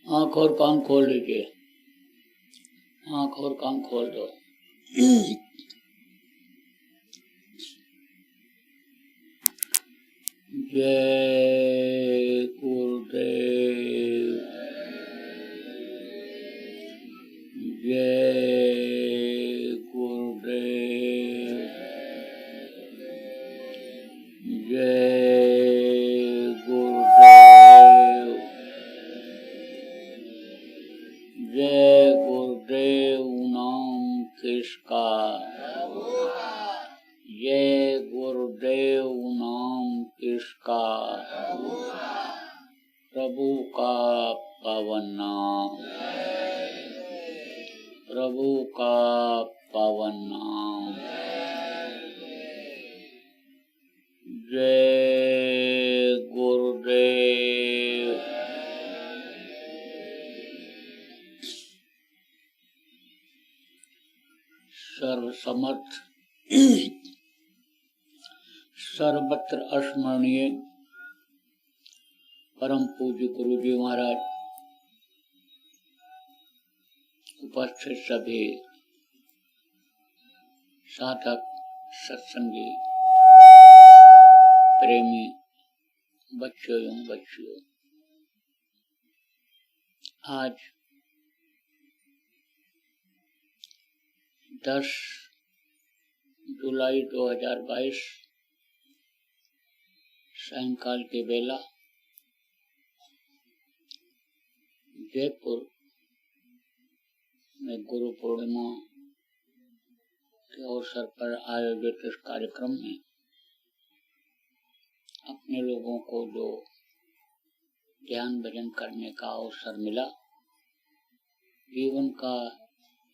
आंख और कान खोल लीजिए, आंख और कान खोल दो। जय गुरुदेव, जय गुरुदेव, जय गुरुदेव, जय गुरुदेव नाम किसका, जय गुरुदेव नाम किसका, प्रभु का पावन नाम, प्रभु का पावन नाम। जय गुरुदेव। सर्वसमर्थ सर्वत्र स्मरणीय परम पूज्य गुरु जी महाराज, उपस्थित सभी साधक सत्संगी प्रेमी बच्चों एवं बच्चियों, आज 10 जुलाई 2022 सायंकाल के बेला जयपुर में गुरु पूर्णिमा के अवसर पर आयोजित इस कार्यक्रम में अपने लोगों को जो ध्यान भजन करने का अवसर मिला, जीवन का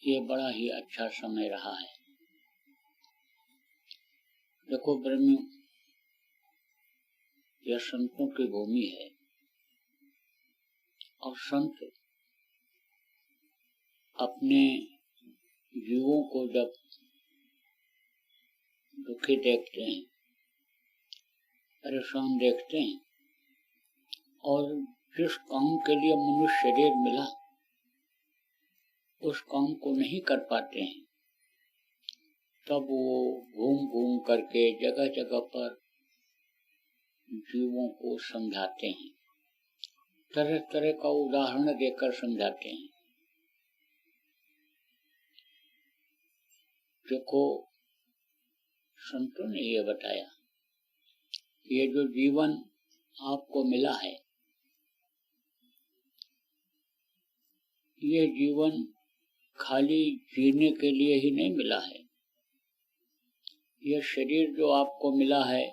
ये बड़ा ही अच्छा समय रहा है। देखो ब्रह्म, यह संतों की भूमि है और संत अपने जीवों को जब दुखी देखते हैं, परेशान देखते हैं और जिस काम के लिए मनुष्य शरीर मिला उस काम को नहीं कर पाते हैं, तब वो घूम घूम करके जगह जगह पर जीवों को समझाते हैं, तरह तरह का उदाहरण देकर समझाते हैं। देखो, संतों ने ये बताया, ये जो जीवन आपको मिला है, ये जीवन खाली जीने के लिए ही नहीं मिला है। यह शरीर जो आपको मिला है,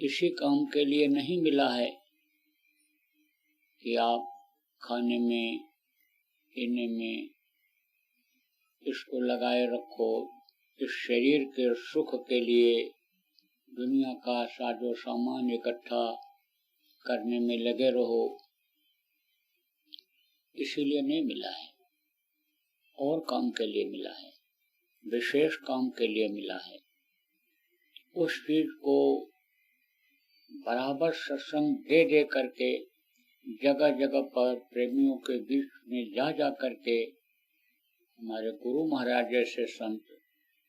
इसी काम के लिए नहीं मिला है कि आप खाने में पीने में इसको लगाए रखो, इस शरीर के सुख के लिए दुनिया का साजो सामान इकट्ठा करने में लगे रहो, इसीलिए नहीं मिला है। और काम के लिए मिला है, विशेष काम के लिए मिला है। उस चीज को बराबर सत्संग दे दे करके जगह जगह पर प्रेमियों के बीच में जा जा करके हमारे गुरु महाराज जैसे संत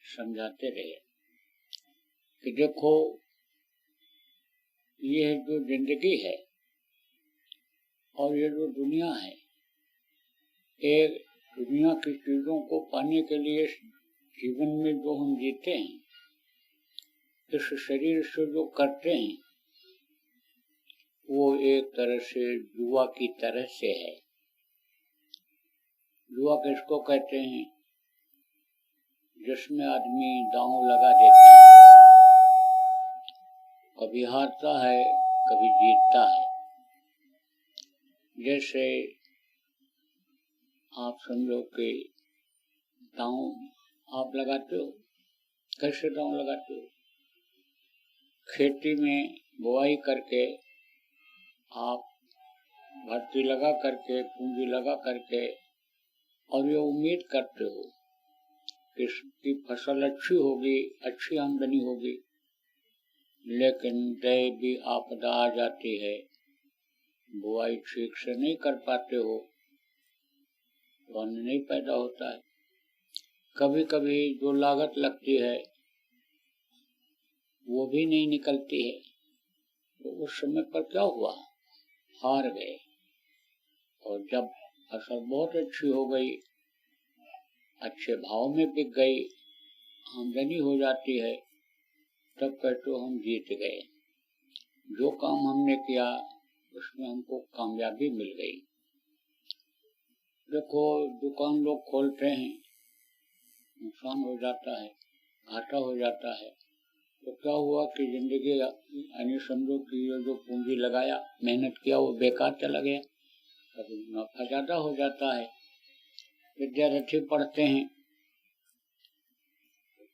समझाते रहे कि देखो, ये जो जिंदगी है और ये जो दुनिया है, एक दुनिया की चीजों को पाने के लिए जीवन में जो हम जीते हैं, इस शरीर से जो करते हैं, वो एक तरह से जुआ की तरह से है। जुआ किसको कहते हैं? जिसमें आदमी दांव लगा देता है, कभी हारता है कभी जीतता है। जैसे आप समझो कि दांव आप लगाते हो, कैसे दांव लगाते हो? खेती में बुआई करके आप भर्ती लगा करके, पूंजी लगा करके, और ये उम्मीद करते हो कि इसकी फसल अच्छी होगी, अच्छी आमदनी होगी, लेकिन दैवी आपदा आ जाती है, बुआई ठीक से नहीं कर पाते हो तो अन्न नहीं पैदा होता है। कभी कभी जो लागत लगती है वो भी नहीं निकलती है, तो उस समय पर क्या हुआ, हार गए। और जब फसल बहुत अच्छी हो गई, अच्छे भाव में बिक गई, आमदनी हो जाती है, तब कहते हम जीत गए। जो काम हमने किया उसमें हमको कामयाबी मिल गई। देखो, दुकान लोग खोलते हैं, नुकसान हो जाता है, घाटा हो जाता है, तो क्या हुआ कि जिंदगी यानी समझो कि ये जो पूंजी लगाया, मेहनत किया, वो बेकार चला गया। कभी मुनाफा ज्यादा हो जाता है। विद्यार्थी पढ़ते हैं,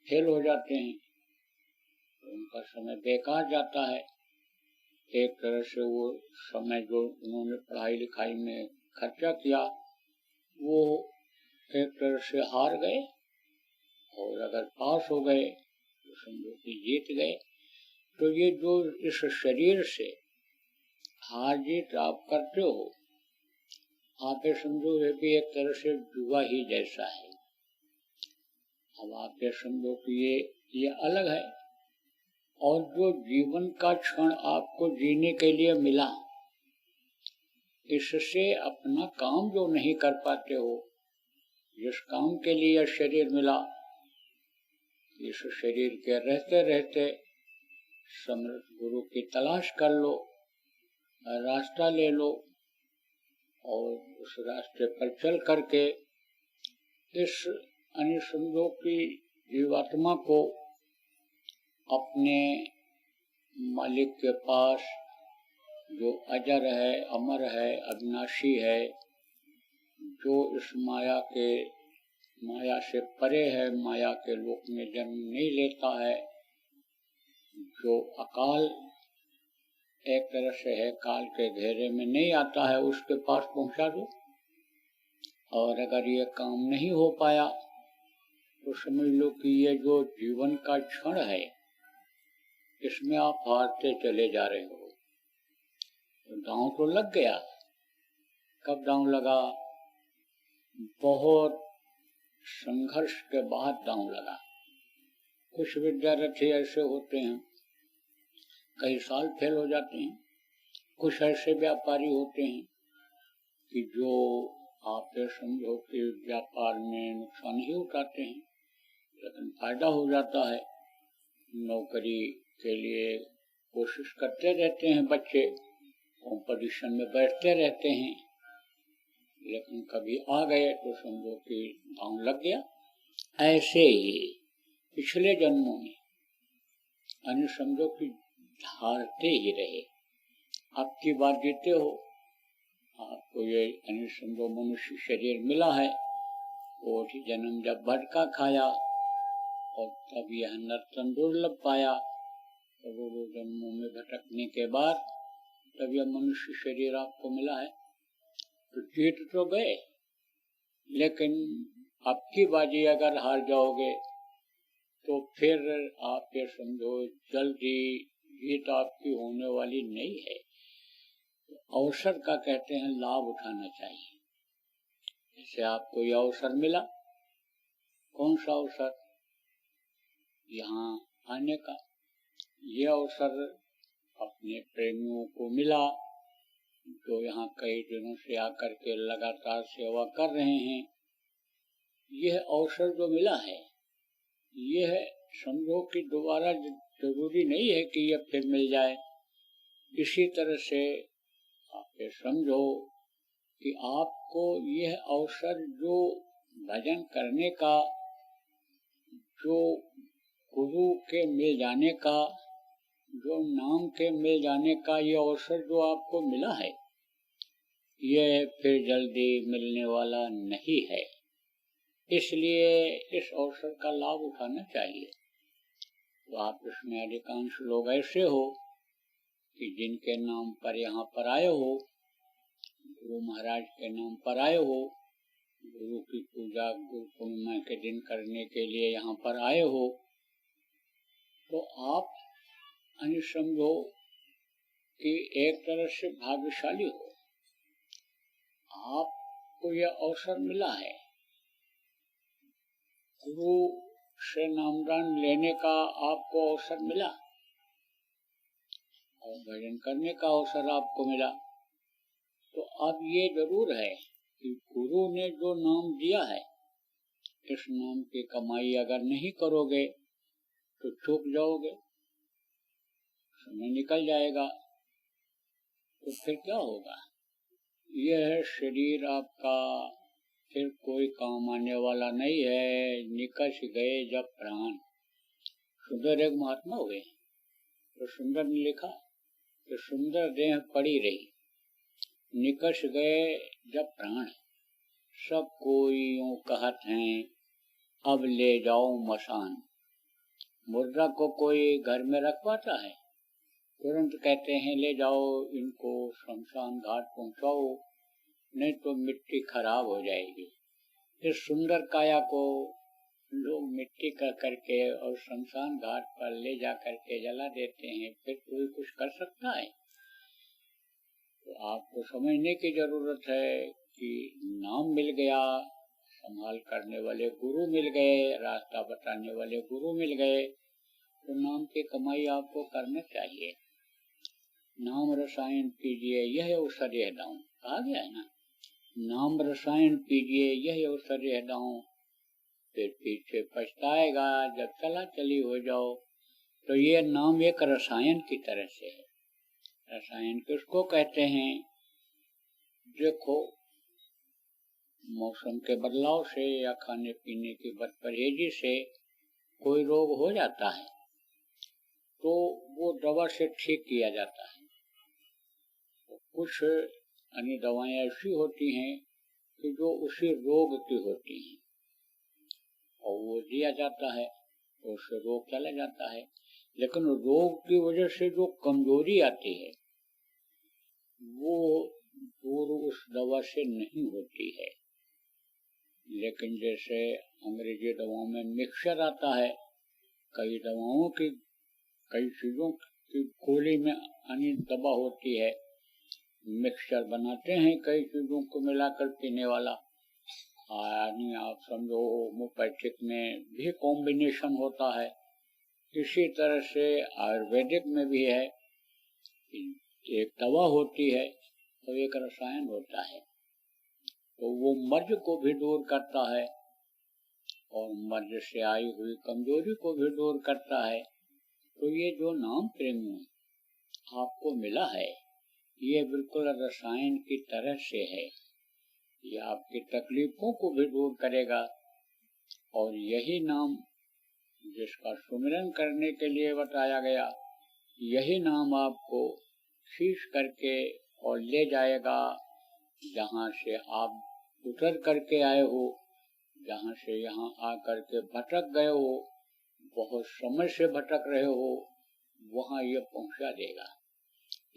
फेल हो जाते हैं, तो उनका समय बेकार जाता है। एक तरह से वो समय जो उन्होंने पढ़ाई लिखाई में खर्चा किया वो एक तरह से हार गए, और अगर पास हो गए तो समझो कि जीत गए। तो ये जो इस शरीर से हार जीत आप करते हो, आप ये समझो ये भी एक तरह से जुआ ही जैसा है। अब आप ये समझो कि ये अलग है, और जो जीवन का क्षण आपको जीने के लिए मिला, इससे अपना काम जो नहीं कर पाते हो, जिस काम के लिए यह शरीर मिला, इस शरीर के रहते रहते समर्थ गुरु की तलाश कर लो, रास्ता ले लो, और उस रास्ते पर चल करके इस अनुसंधों की जीवात्मा को अपने मालिक के पास, जो अजर है, अमर है, अविनाशी है, जो इस माया से परे है, माया के लोक में जन्म नहीं लेता है, जो अकाल एक तरह से है, काल के घेरे में नहीं आता है, उसके पास पहुंचा दो। और अगर ये काम नहीं हो पाया तो समझ लो कि ये जो जीवन का क्षण है, इसमें आप हारते चले जा रहे हो। तो दांव तो लग गया। कब दांव लगा? बहुत संघर्ष के बाद दांव लगा। कुछ विद्यार्थी ऐसे होते हैं कई साल फेल हो जाते हैं, कुछ ऐसे व्यापारी होते हैं कि जो आप समझो कि व्यापार में नुकसान ही उठाते हैं, लेकिन फायदा हो जाता है। नौकरी के लिए कोशिश करते रहते हैं बच्चे, कंपटीशन में बैठते रहते हैं, लेकिन कभी आ गए तो समझो कि दांव लग गया। ऐसे ही पिछले जन्मों में यानी समझो कि हारते ही रहे। अब की बार जीते हो, आपको ये यानी समझो मनुष्य शरीर मिला है, वो जन्म जब भटका खाया और तब यह नर्तन दुर्लभ पाया, करोड़ों जन्मों में भटकने के बाद तब यह मनुष्य शरीर आपको मिला है। तो जीत तो गए, लेकिन अब की बाजी अगर हार जाओगे तो फिर आप ये समझो जल्दी जीत आपकी होने वाली नहीं है। तो अवसर का कहते हैं लाभ उठाना चाहिए। जैसे आपको यह अवसर मिला, कौन सा अवसर? यहाँ आने का। ये अवसर अपने प्रेमियों को मिला, जो यहाँ कई दिनों से आकर के लगातार सेवा कर रहे हैं। यह अवसर जो मिला है, यह समझो कि दोबारा जरूरी नहीं है कि यह फिर मिल जाए। इसी तरह से आप ये समझो कि आपको यह अवसर जो भजन करने का, जो गुरु के मिल जाने का, जो नाम के मिल जाने का ये अवसर जो आपको मिला है, यह फिर जल्दी मिलने वाला नहीं है। इसलिए इस अवसर का लाभ उठाना चाहिए। तो आप इसमें अधिकांश लोग ऐसे हो कि जिनके नाम पर यहाँ पर आए हो, गुरु महाराज के नाम पर आए हो, गुरु की पूजा गुरु पूर्णिमा के दिन करने के लिए यहाँ पर आए हो, तो आप समझो कि एक तरह से भाग्यशाली हो। आपको यह अवसर मिला है, गुरु से नामदान लेने का आपको अवसर मिला और भजन करने का अवसर आपको मिला, तो अब ये जरूर है कि गुरु ने जो नाम दिया है, इस नाम की कमाई अगर नहीं करोगे तो चूक जाओगे, समय निकल जाएगा, तो फिर क्या होगा। यह शरीर आपका फिर कोई काम आने वाला नहीं है। निकष गए जब प्राण, सुंदर एक महात्मा हुए तो सुंदर ने लिखा कि सुंदर देह पड़ी रही, निकष गए जब प्राण, सब कोई यूं कहत हैं अब ले जाओ मसान। मुर्दा को कोई घर में रख पाता है, तुरंत कहते हैं ले जाओ इनको शमशान घाट पहुंचाओ, नहीं तो मिट्टी खराब हो जाएगी। फिर सुंदर काया को लोग मिट्टी का करके और शमशान घाट पर ले जा करके जला देते हैं, फिर कोई कुछ कर सकता है। तो आपको समझने की जरूरत है कि नाम मिल गया, संभाल करने वाले गुरु मिल गए, रास्ता बताने वाले गुरु मिल गए, तो नाम की कमाई आपको करना चाहिए। नाम रसायन पीजिए यह अवसर दाऊं, कहा गया है ना, नाम रसायन पीजिए यह अवसर दाऊं, फिर पीछे पछताएगा जब चला चली हो जाओ। तो ये नाम एक रसायन की तरह से है। रसायन किसको कहते हैं? देखो, मौसम के बदलाव से या खाने पीने की बदपरहेजी से कोई रोग हो जाता है तो वो दवा से ठीक किया जाता है। तो कुछ अन्य दवाएं ऐसी होती हैं कि जो उसी रोग की होती हैं और वो दिया जाता है तो उससे रोग चला जाता है। लेकिन रोग की वजह से जो कमजोरी आती है वो दूर उस दवा से नहीं होती है। लेकिन जैसे अंग्रेजी दवाओं में मिक्सचर आता है, कई दवाओं की कई चीजों की गोली में अन्य दवा होती है, मिक्सचर बनाते हैं कई चीजों को मिलाकर पीने वाला, यानी आप समझो होम्योपैथिक में भी कॉम्बिनेशन होता है। इसी तरह से आयुर्वेदिक में भी है, एक दवा होती है तो एक रसायन होता है, तो वो मर्ज को भी दूर करता है और मर्ज से आई हुई कमजोरी को भी दूर करता है। तो ये जो नाम प्रेमी आपको मिला है ये बिल्कुल रसायन की तरह से है, ये आपकी तकलीफों को भी दूर करेगा। और यही नाम जिसका सुमिरन करने के लिए बताया गया, यही नाम आपको खींच करके और ले जाएगा जहाँ से आप उतर करके आए हो, जहाँ से यहाँ आकर के भटक गए हो, बहुत समय से भटक रहे हो, वहाँ ये पहुँचा देगा।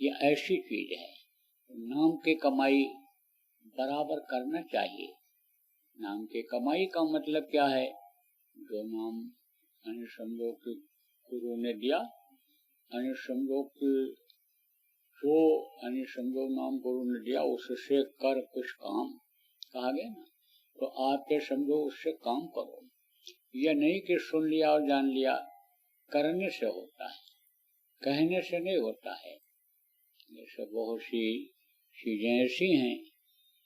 ये ऐसी चीज है, नाम की कमाई बराबर करना चाहिए। नाम की कमाई का मतलब क्या है? जो नाम अनुसंयोग की गुरु ने दिया, अनुसंयोग की जो अनुसंयोग नाम गुरु ने दिया उससे कर कुछ काम, कहा गया ना। तो आपके समझो उससे काम करो, यह नहीं कि सुन लिया और जान लिया, करने से होता है, कहने से नहीं होता है। जैसे बहुत सी चीजें ऐसी हैं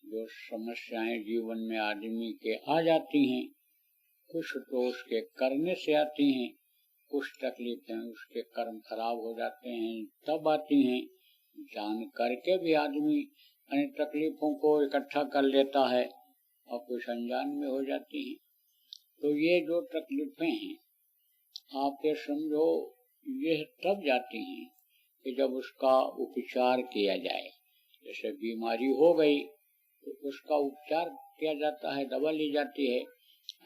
जो समस्याएं जीवन में आदमी के आ जाती हैं, कुछ तो उसके करने से आती हैं, कुछ तकलीफें उसके कर्म खराब हो जाते हैं तब आती हैं। जान करके भी आदमी अन्य तकलीफों को इकट्ठा कर लेता है और कुछ अनजान में हो जाती हैं। तो ये जो तकलीफें हैं आप ये समझो, ये तब जाती हैं कि जब उसका उपचार किया जाए। जैसे बीमारी हो गई तो उसका उपचार किया जाता है, दवा ली जाती है।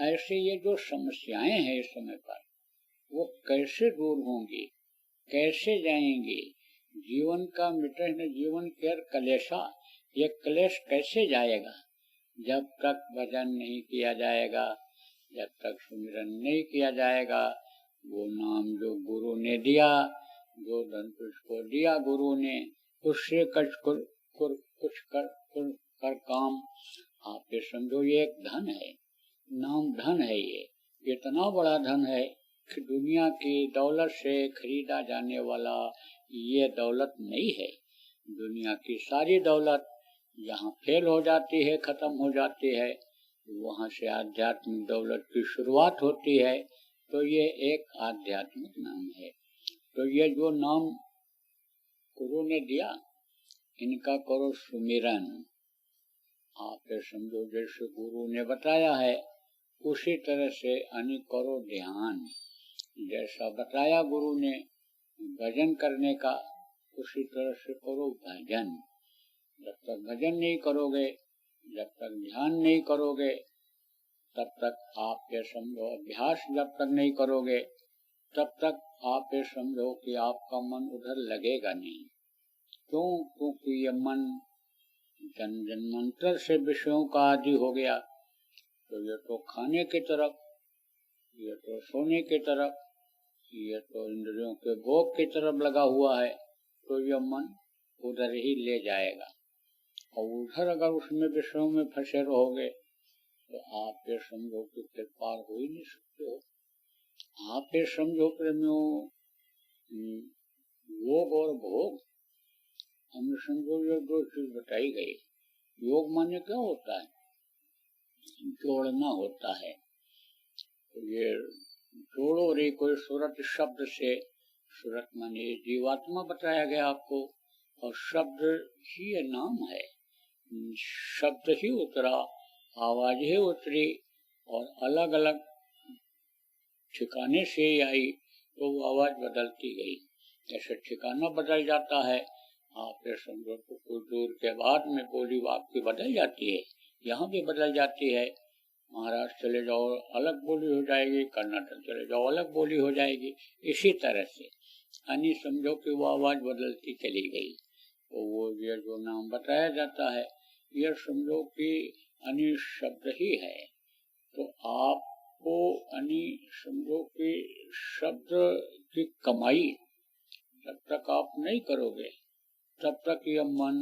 ऐसे ये जो समस्याएं हैं इस समय पर, वो कैसे दूर होंगी, कैसे जाएंगी? जीवन का मिटन जीवन केर कलेशा, ये क्लेश कैसे जाएगा? जब तक भजन नहीं किया जाएगा, जब तक सुमिरन नहीं किया जाएगा, वो नाम जो गुरु ने दिया, जो धन को दिया गुरु ने, उससे कुछ कर काम। आप ये समझो ये एक धन है, नाम धन है। ये इतना बड़ा धन है कि दुनिया की दौलत से खरीदा जाने वाला ये दौलत नहीं है। दुनिया की सारी दौलत जहाँ फेल हो जाती है, खत्म हो जाती है, वहाँ से आध्यात्मिक दौलत की शुरुआत होती है। तो ये एक आध्यात्मिक नाम है। तो ये जो नाम गुरु ने दिया, इनका करो सुमिरन। आप समझो जैसे गुरु ने बताया है उसी तरह से करो ध्यान। जैसा बताया गुरु ने भजन करने का, उसी तरह से करो भजन। जब तक भजन नहीं करोगे, जब तक ध्यान नहीं करोगे, तब तक आप ये समझो अभ्यास जब तक नहीं करोगे, तब तक आप ये समझो कि आपका मन उधर लगेगा नहीं। क्यों? क्योंकि ये मन जन्म जन्मांतर से विषयों का आदि हो गया। तो ये तो खाने की तरफ, ये तो सोने की तरफ, ये तो इंद्रियों के भोग की तरफ लगा हुआ है। तो ये मन उधर ही ले जाएगा, और उधर अगर उसमें विषयों में फंसे रहोगे तो आप ये समझो कि फिर पार हो ही नहीं सकते हो। आप ये समझो प्रेमियों, योग और भोग, हमें समझो ये दो चीज बताई गई। योग माने क्या होता है? जोड़ना होता है। तो ये जोड़ो रे कोई सूरत शब्द से, सूरत माने जीवात्मा बताया गया आपको, और शब्द ही ये नाम है। शब्द ही उतरा, आवाज ही उतरी, और अलग अलग ठिकाने से आई तो वो आवाज बदलती गई। जैसे ठिकाना बदल जाता है, आप ये समझो तो कुछ दूर के बाद में बोली आपकी बदल जाती है, यहाँ भी बदल जाती है। महाराष्ट्र चले जाओ अलग बोली हो जाएगी, कर्नाटक चले जाओ अलग बोली हो जाएगी। इसी तरह से समझो कि वो आवाज बदलती चली गई। तो वो ये जो नाम बताया जाता है, ये समझो कि शब्द ही है। तो आपको समझो कि शब्द की कमाई जब तक आप नहीं करोगे, तब तक यह मन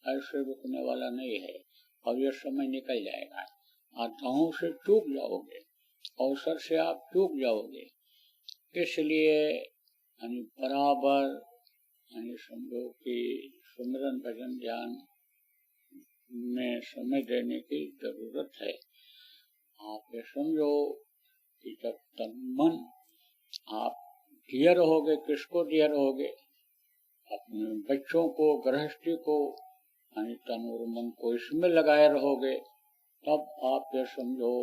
ऐसे रुकने वाला नहीं है। और यह समय निकल जाएगा, आधाओं से चूक जाओगे, अवसर से आप चूक जाओगे। इसलिए बराबर समझो कि सुमिरन भजन ध्यान में समय देने की जरूरत है। आप ये समझो कि जब तक मन आप दिए रहोगे, किसको दिए रहोगे? अपने बच्चों को, गृहस्थी को, तन और मन को इसमें लगाए रहोगे, तब आप ये समझो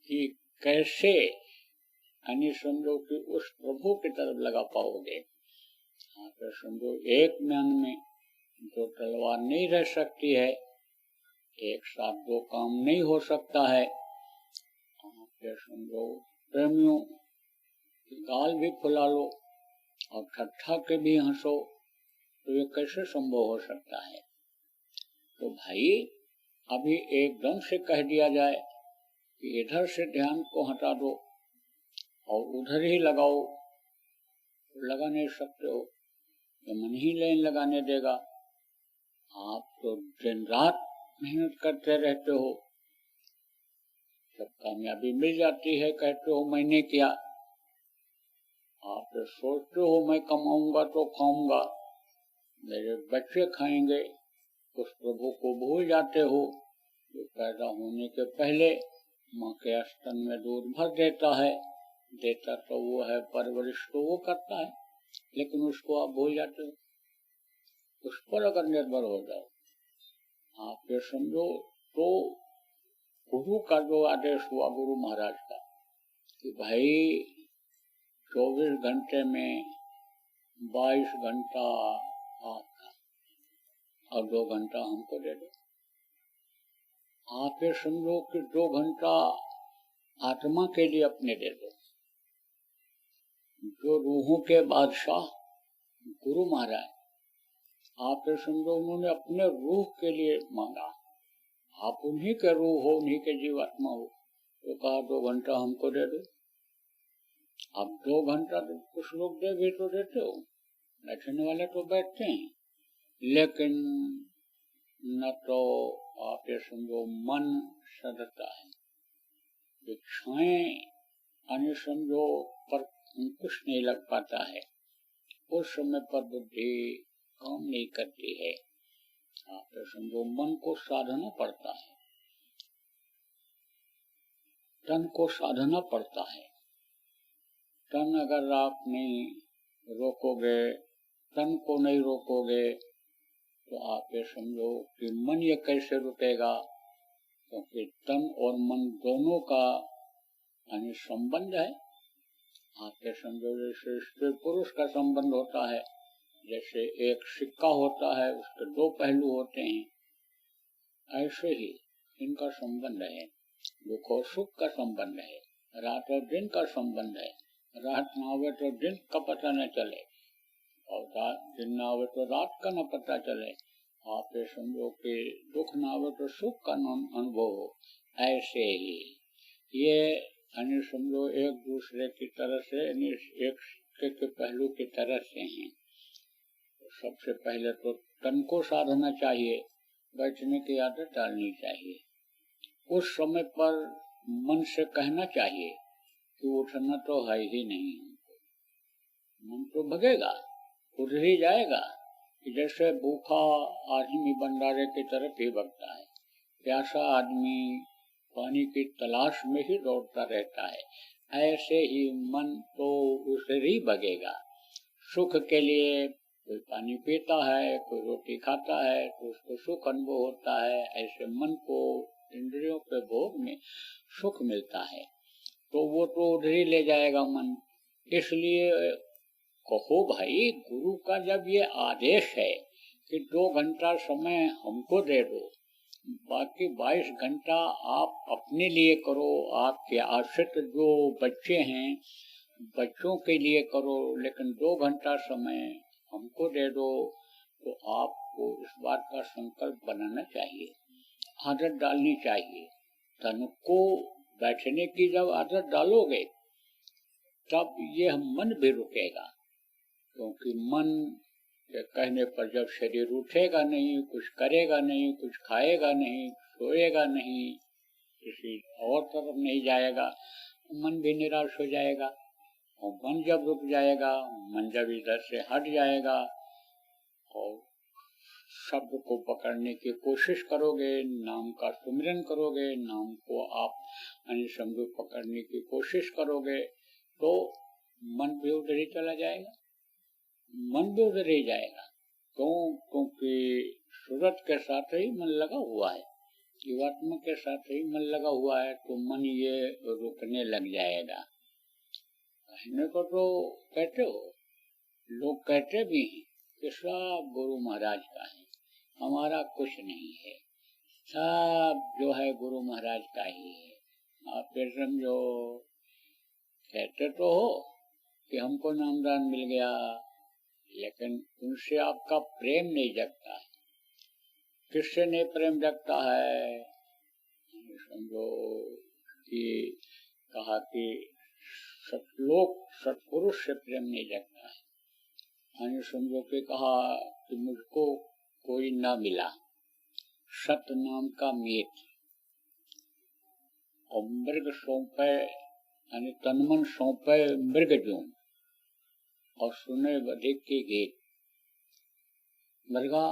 कि कैसे समझो कि उस प्रभु की तरफ लगा पाओगे। आप ये समझो एक मन में दो तलवार नहीं रह सकती है, एक साथ दो काम नहीं हो सकता है। आप ये समझो प्रेमियों, गाल भी फुला लो और ठट्ठा के भी हंसो, तो ये कैसे संभव हो सकता है? तो भाई अभी एकदम से कह दिया जाए कि इधर से ध्यान को हटा दो और उधर ही लगाओ, लगा नहीं सकते हो, ये मन ही नहीं लगाने देगा। आप तो दिन रात मेहनत करते रहते हो, जब कामयाबी मिल जाती है कहते हो मैंने किया। आप तो सोचते हो मैं कमाऊंगा तो खाऊंगा, मेरे बच्चे खाएंगे, उस प्रभु को भूल जाते हो जो पैदा होने के पहले माँ के स्तन में दूध भर देता है। देता तो वो है, परवरिश तो वो करता है, लेकिन उसको आप भूल जाते हो। उस पर अगर निर्भर हो जाओ, आप ये समझो तो गुरु का जो आदेश हुआ गुरु महाराज का कि भाई 24 घंटे में 22 घंटा आपका और 2 घंटा हमको दे दो। आप ये समझो कि 2 घंटा आत्मा के लिए अपने दे दो। जो रूहों के बादशाह गुरु महाराज, आप ये समझो उन्होंने अपने रूह के लिए मांगा। आप उन्हीं के रूह हो, उन्हीं के जीवात्मा हो, तो कहा 2 घंटा हमको दे दो। अब 2 घंटा कुछ लोग दे भी तो देते हो, बैठने वाले तो बैठते हैं, लेकिन न तो आप ये समझो मन सधता है, इच्छाएं अन्य समझो पर कुछ नहीं लग पाता है, उस समय पर बुद्धि काम नहीं करती है। आप समझो मन को साधना पड़ता है, तन को साधना पड़ता है। तन अगर आप नहीं रोकोगे, तन को नहीं रोकोगे, तो आप ये समझो कि मन ये कैसे रुकेगा, क्योंकि तन और मन दोनों का यानी संबंध है। आप ये समझो जैसे स्त्री पुरुष का संबंध होता है, जैसे एक सिक्का होता है उसके दो पहलू होते हैं, ऐसे ही इनका संबंध है। दुख और सुख का संबंध है, रात और दिन का संबंध है। रात ना आवे तो दिन का पता न चले, और दिन ना आवे तो रात का न पता चले। आप ये समझो कि दुख ना आवे तो सुख का अनुभव हो। ऐसे ही ये यानी समझो एक दूसरे की तरह से, एक के पहलू की तरह से हैं। सबसे पहले तो तन को साधना चाहिए, बैठने की आदत डालनी चाहिए। उस समय पर मन से कहना चाहिए कि उठना तो है ही नहीं, मन तो भगेगा, उठ ही जाएगा। जैसे भूखा आदमी भंडारे की तरफ ही भगता है, प्यासा आदमी पानी की तलाश में ही दौड़ता रहता है, ऐसे ही मन तो उसे ही भगेगा। सुख के लिए कोई पानी पीता है, कोई रोटी खाता है तो उसको सुख अनुभव होता है। ऐसे मन को इंद्रियों के भोग में सुख मिलता है, तो वो तो उधर ही ले जाएगा मन। इसलिए कहो भाई, गुरु का जब ये आदेश है कि 2 घंटा समय हमको दे दो, बाकी 22 घंटा आप अपने लिए करो, आपके आश्रित जो बच्चे हैं बच्चों के लिए करो, लेकिन 2 घंटा समय हमको दे दो, तो आपको इस बात का संकल्प बनाना चाहिए, आदत डालनी चाहिए। तन को बैठने की जब आदत डालोगे तब यह मन भी रुकेगा, क्योंकि मन के कहने पर जब शरीर उठेगा नहीं, कुछ करेगा नहीं, कुछ खाएगा नहीं, सोएगा नहीं, किसी और तरफ नहीं जाएगा, मन भी निराश हो जाएगा। और मन जब रुक जाएगा, मन जब इधर से हट जाएगा और शब्द को पकड़ने की कोशिश करोगे, नाम का सुमिरन करोगे, नाम को आप समझो पकड़ने की कोशिश करोगे, तो मन भी उधर ही चला जाएगा, मन भी उधर ही जाएगा। क्योंकि सूरत के साथ ही मन लगा हुआ है, जीवात्मा के साथ ही मन लगा हुआ है, तो मन ये रुकने लग जाएगा। कहने को तो कहते हो, लोग कहते भी हैं कि सब गुरु महाराज का है, हमारा कुछ नहीं है, सब जो है गुरु महाराज का ही है। आप फिर समझो, कहते तो हो कि हमको नामदान मिल गया, लेकिन उनसे आपका प्रेम नहीं जगता है। किससे नहीं प्रेम जगता है? समझो कि कहा कि सतलोक सत्पुरुष से प्रेम नहीं जगता है। समझो कि कहा कि मुझको कोई न मिला, सत नाम का मीत, और मृग सौंपे यानी तनमन सौंपे मृग जूं, और सुने बधिक की गीत। मृगा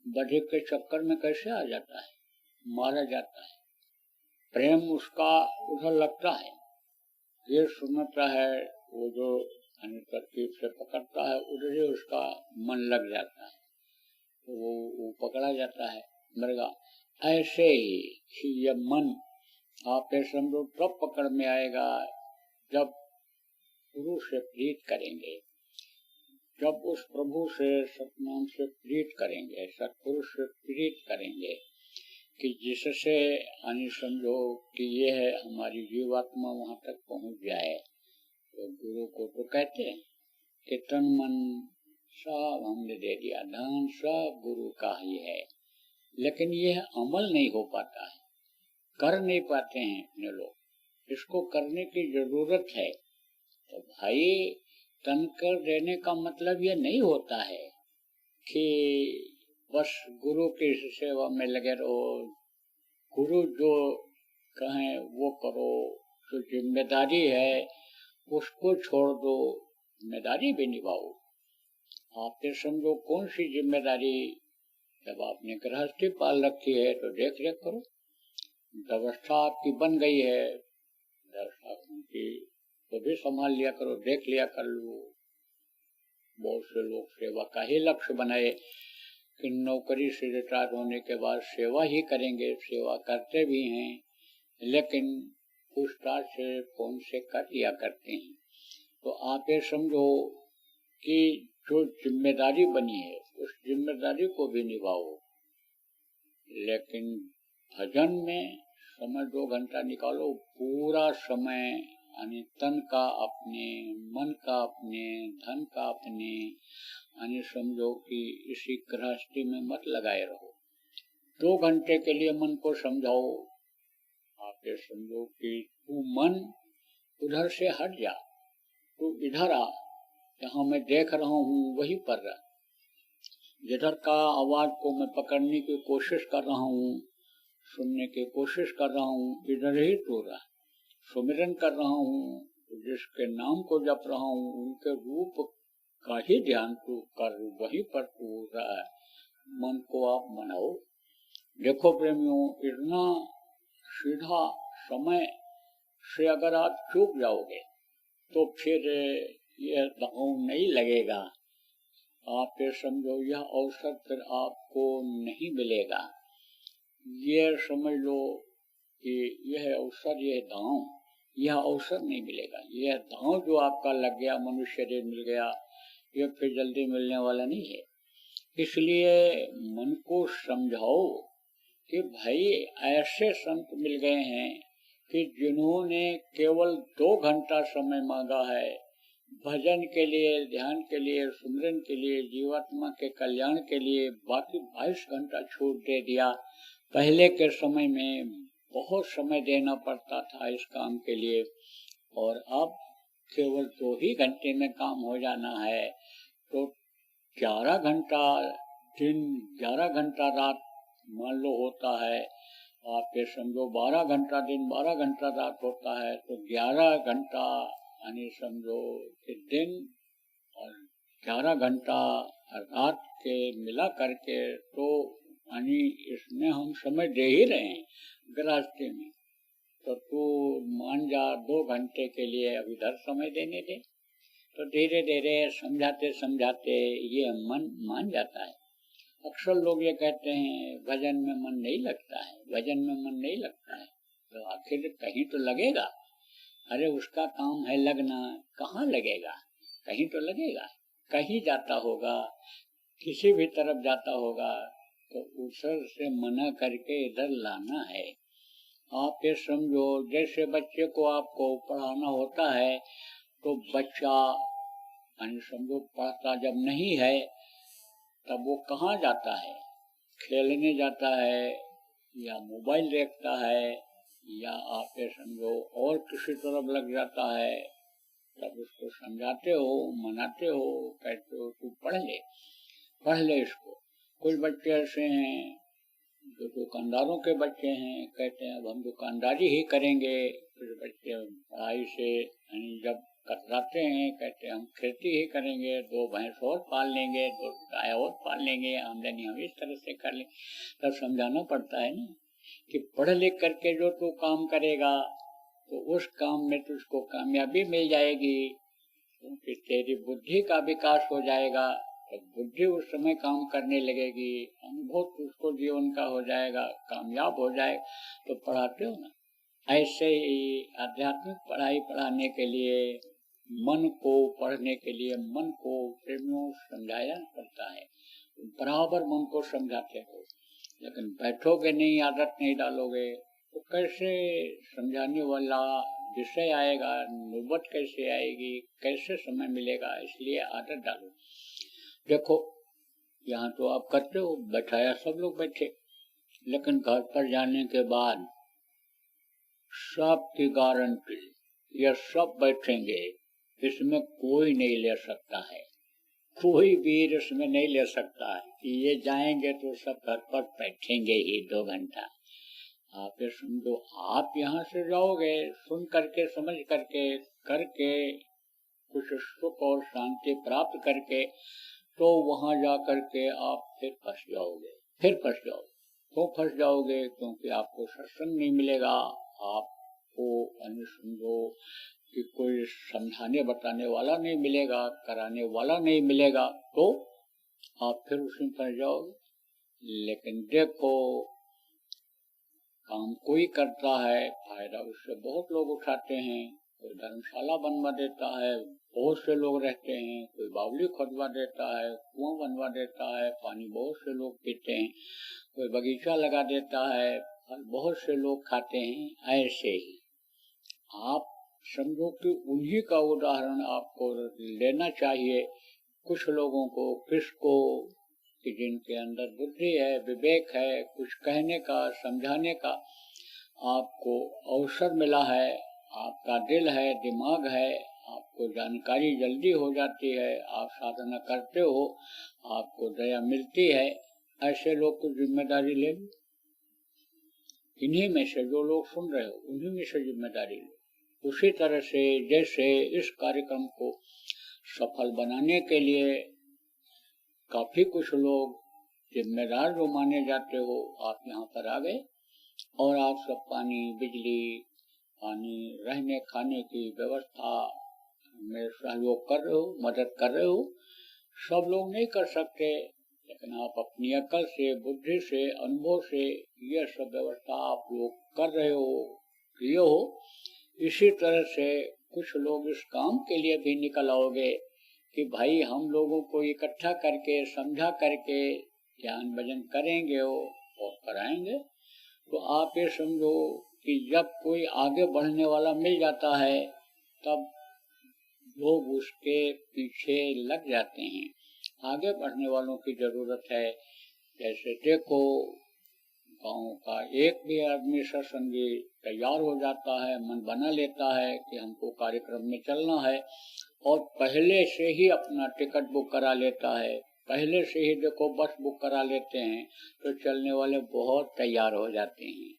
बधिक के चक्कर में कैसे आ जाता है, मारा जाता है, प्रेम उसका उधर लगता है, ये सुनता है, वो जो तरकीब से पकड़ता है उधर ही उसका मन लग जाता है, तो वो पकड़ा जाता है मृगा। ऐसे ही ये मन आप समझो तब पकड़ में आएगा जब गुरु से प्रीत करेंगे, जब उस प्रभु से सतनाम से प्रीत करेंगे, सतपुरुष से प्रीत करेंगे, कि जिससे समझो कि ये है हमारी जीवात्मा वहां तक पहुंच जाए। तो गुरु को तो कहते हैं कि तन मन सब हमने दे दिया, धन सब गुरु का ही है, लेकिन यह अमल नहीं हो पाता है, कर नहीं पाते हैं अपने लोग। इसको करने की जरूरत है। तो भाई, तन कर देने का मतलब यह नहीं होता है कि बस गुरु की सेवा में लगे रहो, गुरु जो कहें वो करो, जो जिम्मेदारी है उसको छोड़ दो, जिम्मेदारी भी निभाओ। आप ये समझो कौन सी जिम्मेदारी, जब आपने गृहस्थी पाल रखी है तो देख रेख करो, व्यवस्था आपकी बन गई है, व्यवस्था की तो भी संभाल लिया करो, देख लिया कर लो। बहुत से लोग सेवा का ही लक्ष्य बनाए कि नौकरी से रिटायर होने के बाद सेवा ही करेंगे, सेवा करते भी हैं, लेकिन पूछताछ से फोन से कर लिया करते हैं। तो आप ये समझो कि जो जिम्मेदारी बनी है उस जिम्मेदारी को भी निभाओ। लेकिन भजन में समय 2 घंटा निकालो, पूरा समय यानी तन का अपने, मन का अपने, धन का अपने, यानी समझो कि इसी गृहस्थी में मत लगाए रहो। 2 घंटे के लिए मन को समझाओ, आप ये समझो कि तू मन उधर से हट जा, तू इधर आ, जहाँ मैं देख रहा हूँ वहीं पर रह। जिधर का आवाज को मैं पकड़ने की कोशिश कर रहा हूँ, सुनने की कोशिश कर रहा हूँ, इधर ही तू रह। सुमिरन कर रहा हूँ, जिसके नाम को जप रहा हूँ उनके रूप का ही ध्यान तू कर, वहीं पर तू रह। मन को आप मनाओ। देखो प्रेमियों, इतना सीधा समय से अगर आप चूक जाओगे तो फिर यह दांव नहीं लगेगा। आप ये समझो यह अवसर फिर आपको नहीं मिलेगा। ये समझ लो कि यह अवसर, यह दांव, यह अवसर नहीं मिलेगा। यह दांव जो आपका लग गया, मनुष्य शरीर मिल गया, यह फिर जल्दी मिलने वाला नहीं है। इसलिए मन को समझाओ कि भाई ऐसे संत मिल गए हैं कि जिन्होंने केवल 2 घंटा समय मांगा है भजन के लिए, ध्यान के लिए, सुमिरन के लिए, जीवात्मा के कल्याण के लिए, बाकी 22 घंटा छूट दे दिया। पहले के समय में बहुत समय देना पड़ता था इस काम के लिए, और अब केवल 2 ही घंटे में काम हो जाना है। तो 11 घंटा दिन, 11 घंटा रात मान लो होता है, आप ये समझो 12 घंटा दिन, 12 घंटा रात होता है, तो 11 घंटा यानी समझो कि दिन और 11 घंटा रात के मिला करके, तो यानी इसमें हम समय दे ही रहे हैं गृहस्थी में। तो तू मान जा 2 घंटे के लिए अब इधर समय देने दे, तो धीरे धीरे समझाते समझाते ये मन मान जाता है। अक्सर लोग ये कहते हैं भजन में मन नहीं लगता है, भजन में मन नहीं लगता है, तो आखिर कहीं तो लगेगा। अरे उसका काम है लगना, कहाँ लगेगा? कहीं तो लगेगा, कहीं जाता होगा, किसी भी तरफ जाता होगा, तो उधर से मना करके इधर लाना है। आप ये समझो जैसे बच्चे को आपको पढ़ाना होता है, तो बच्चा समझो पढ़ता जब नहीं है तब वो कहाँ जाता है? खेलने जाता है, या मोबाइल देखता है, या आप ये समझो और किसी तरफ लग जाता है। तब उसको समझाते हो, मनाते हो, कहते हो तू पढ़ ले इसको। कुछ बच्चे ऐसे हैं जो दुकानदारों के बच्चे हैं, कहते हैं अब हम दुकानदारी ही करेंगे। कुछ बच्चे पढ़ाई से जब कतराते हैं, कहते हैं हम खेती ही करेंगे, 2 भैंस और पाल लेंगे, 2 गाय और पाल लेंगे, आमदनी हम इस तरह से कर लेंगे। तब समझाना पड़ता है ना कि पढ़ लिख करके जो तू काम करेगा तो उस काम में तुझको कामयाबी मिल जाएगी, क्योंकि तेरी बुद्धि का विकास हो जाएगा। तो बुद्धि उस समय काम करने लगेगी, अनुभव तुझको जीवन का हो जाएगा, कामयाब हो जाएगा। तो पढ़ाते हो ना, ऐसे ही आध्यात्मिक पढ़ाई पढ़ाने के लिए, मन को पढ़ने के लिए मन को प्रेमियों समझाया पड़ता है। बराबर मन को समझाते हो, लेकिन बैठोगे नहीं, आदत नहीं डालोगे तो कैसे समझाने वाला विषय आएगा, नौबत कैसे आएगी, कैसे समय मिलेगा? इसलिए आदत डालो। देखो यहाँ तो आप करते हो, बैठाया सब लोग बैठे, लेकिन घर पर जाने के बाद सबकी गारंटी, ये सब बैठेंगे, इसमें कोई नहीं ले सकता है। कोई वीर उसमें नहीं ले सकता है कि ये जाएंगे तो सब घर पर बैठेंगे ही 2 घंटा। आप ये समझो, आप यहाँ से जाओगे सुन करके समझ करके करके कुछ सुख और शांति प्राप्त करके, तो वहां जा करके आप फिर फंस जाओगे, फिर फंस जाओगे। क्यों फंस जाओगे? क्योंकि आपको सत्संग नहीं मिलेगा, आपको समझो कि कोई समझाने बताने वाला नहीं मिलेगा, कराने वाला नहीं मिलेगा, तो आप फिर उसी में फंस जाओगे। लेकिन देखो, काम कोई करता है, फायदा उससे बहुत लोग उठाते हैं। कोई धर्मशाला बनवा देता है, बहुत से लोग रहते हैं। कोई बावली खोदवा देता है, कुआं बनवा देता है, पानी बहुत से लोग पीते हैं। कोई बगीचा लगा देता है, फल बहुत से लोग खाते हैं। ऐसे ही आप समझो कि उन्हीं का उदाहरण आपको लेना चाहिए। कुछ लोगों को, किसको, कि जिनके अंदर बुद्धि है, विवेक है, कुछ कहने का, समझाने का आपको अवसर मिला है, आपका दिल है, दिमाग है, आपको जानकारी जल्दी हो जाती है, आप साधना करते हो, आपको दया मिलती है। ऐसे लोग को जिम्मेदारी ले, इन्हीं में से जो लोग सुन रहे हो उन्हीं में से जिम्मेदारी लो। उसी तरह से जैसे इस कार्यक्रम को सफल बनाने के लिए काफी कुछ लोग जिम्मेदार जो माने जाते हो, आप यहाँ पर आ गए और आप सब पानी, बिजली, पानी, रहने खाने की व्यवस्था में सहयोग कर रहे हो, मदद कर रहे हो। सब लोग नहीं कर सकते, लेकिन आप अपनी अकल से, बुद्धि से, अनुभव से यह सब व्यवस्था आप लोग कर रहे हो, किए हो। इसी तरह से कुछ लोग इस काम के लिए भी निकल आओगे कि भाई हम लोगों को इकट्ठा करके, समझा करके ज्ञान भजन करेंगे और कराएंगे। तो आप ये समझो कि जब कोई आगे बढ़ने वाला मिल जाता है, तब लोग उसके पीछे लग जाते हैं। आगे बढ़ने वालों की जरूरत है। जैसे देखो, गांव का एक भी आदमी सत्संगी तैयार हो जाता है, मन बना लेता है कि हमको कार्यक्रम में चलना है, और पहले से ही अपना टिकट बुक करा लेता है, पहले से ही देखो बस बुक करा लेते हैं, तो चलने वाले बहुत तैयार हो जाते हैं।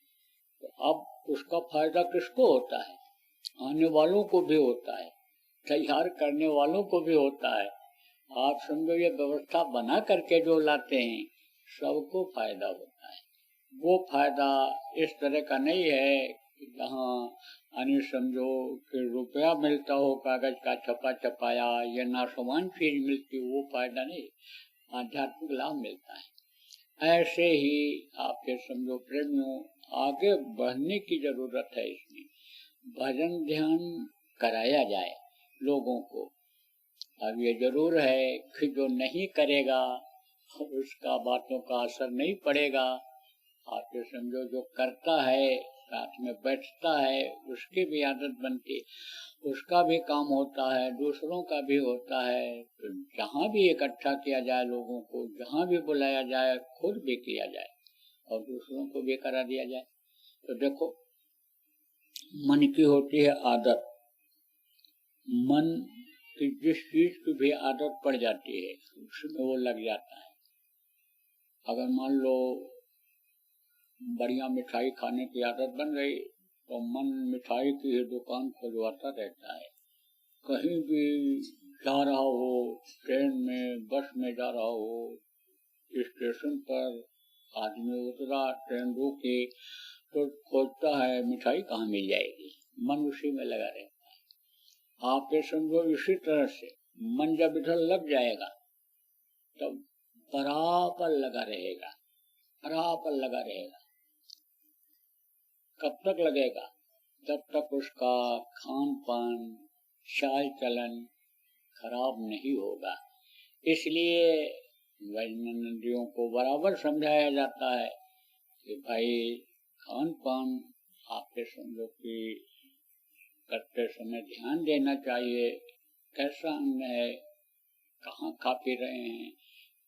तो अब उसका फायदा किसको होता है? आने वालों को भी होता है, तैयार करने वालों को भी होता है। आप समझो, ये व्यवस्था बना करके जो लाते हैं सबको फायदा होता है। वो फायदा इस तरह का नहीं है कि जहाँ समझो कि रुपया मिलता हो, कागज का छपा छपाया, ये नासमान चीज मिलती, वो फायदा नहीं, आध्यात्मिक लाभ मिलता है। ऐसे ही आप ये समझो प्रेमियों, आगे बढ़ने की जरूरत है। इसमें भजन ध्यान कराया जाए लोगों को। अब ये जरूर है कि जो नहीं करेगा उसका बातों का असर नहीं पड़ेगा। आप ये समझो जो करता है, साथ में बैठता है, उसकी भी आदत बनती, उसका भी काम होता है, दूसरों का भी होता है। तो जहाँ भी इकट्ठा किया जाए लोगों को, जहाँ भी बुलाया जाए, खुद भी किया जाए और दूसरों को भी करा दिया जाए। तो देखो, मन की होती है आदत, मन कि जिस चीज की भी आदत पड़ जाती है उसमें वो लग जाता है। अगर मान लो बढ़िया मिठाई खाने की आदत बन गई, तो मन मिठाई की ही दुकान खुलवाता रहता है। कहीं भी जा रहा हो, ट्रेन में, बस में जा रहा हो, स्टेशन पर आदमी उतरा, ट्रेन रुकी, तो खोजता है मिठाई कहाँ मिल जाएगी, मन उसी में लगा रहता है। आप ये समझो, इसी तरह से मन जब इधर लग जाएगा तब बराबर लगा रहेगा, बराबर लगा रहेगा। कब तक लगेगा? जब तक उसका खान पान, चाल चलन खराब नहीं होगा। इसलिए वैज्ञानिकों को बराबर समझाया जाता है कि भाई खान पान आपके समझो कि करते समय ध्यान देना चाहिए। कैसा अन्न है, कहाँ खा पी रहे हैं,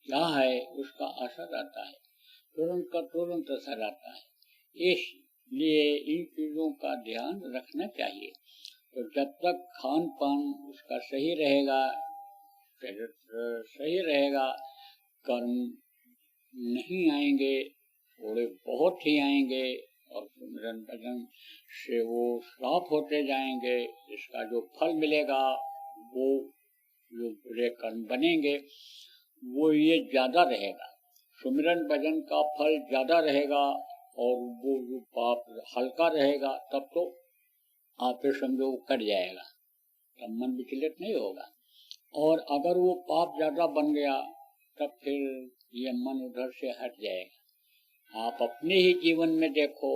क्या है, उसका असर आता है, तुरंत का तुरंत असर आता है। इसलिए इन चीजों का ध्यान रखना चाहिए। तो जब तक खान पान उसका सही रहेगा, चरित्र सही रहेगा, कर्म नहीं आएंगे, थोड़े बहुत ही आएंगे और सुमिरन भजन से वो साफ होते जाएंगे। इसका जो फल मिलेगा वो जो बुरे कर्म बनेंगे वो ये ज्यादा रहेगा। सुमिरन भजन का फल ज्यादा रहेगा और वो जो पाप हल्का रहेगा, तब तो आप समझो कट जाएगा, तब मन विचलित नहीं होगा। और अगर वो पाप ज्यादा बन गया तब फिर ये मन उधर से हट जाएगा। आप अपने ही जीवन में देखो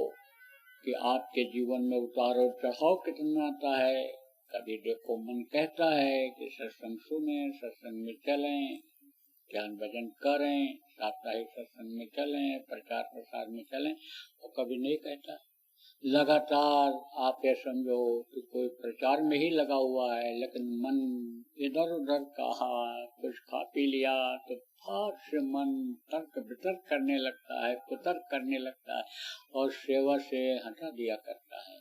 कि आपके जीवन में उतार और चढ़ाव कितना आता है। कभी देखो मन कहता है कि सत्संग सुने, सत्संग में चलें, ज्ञान भजन करें, साप्ताहिक सत्संग में चलें, प्रचार प्रसार में चलें, और कभी नहीं कहता। लगातार आप ये समझो कि कोई प्रचार में ही लगा हुआ है, लेकिन मन इधर उधर कहा, कुछ खा पी लिया तो फाट से मन तर्क वितर्क करने लगता है, कुतर्क करने लगता है और सेवा से हटा दिया करता है।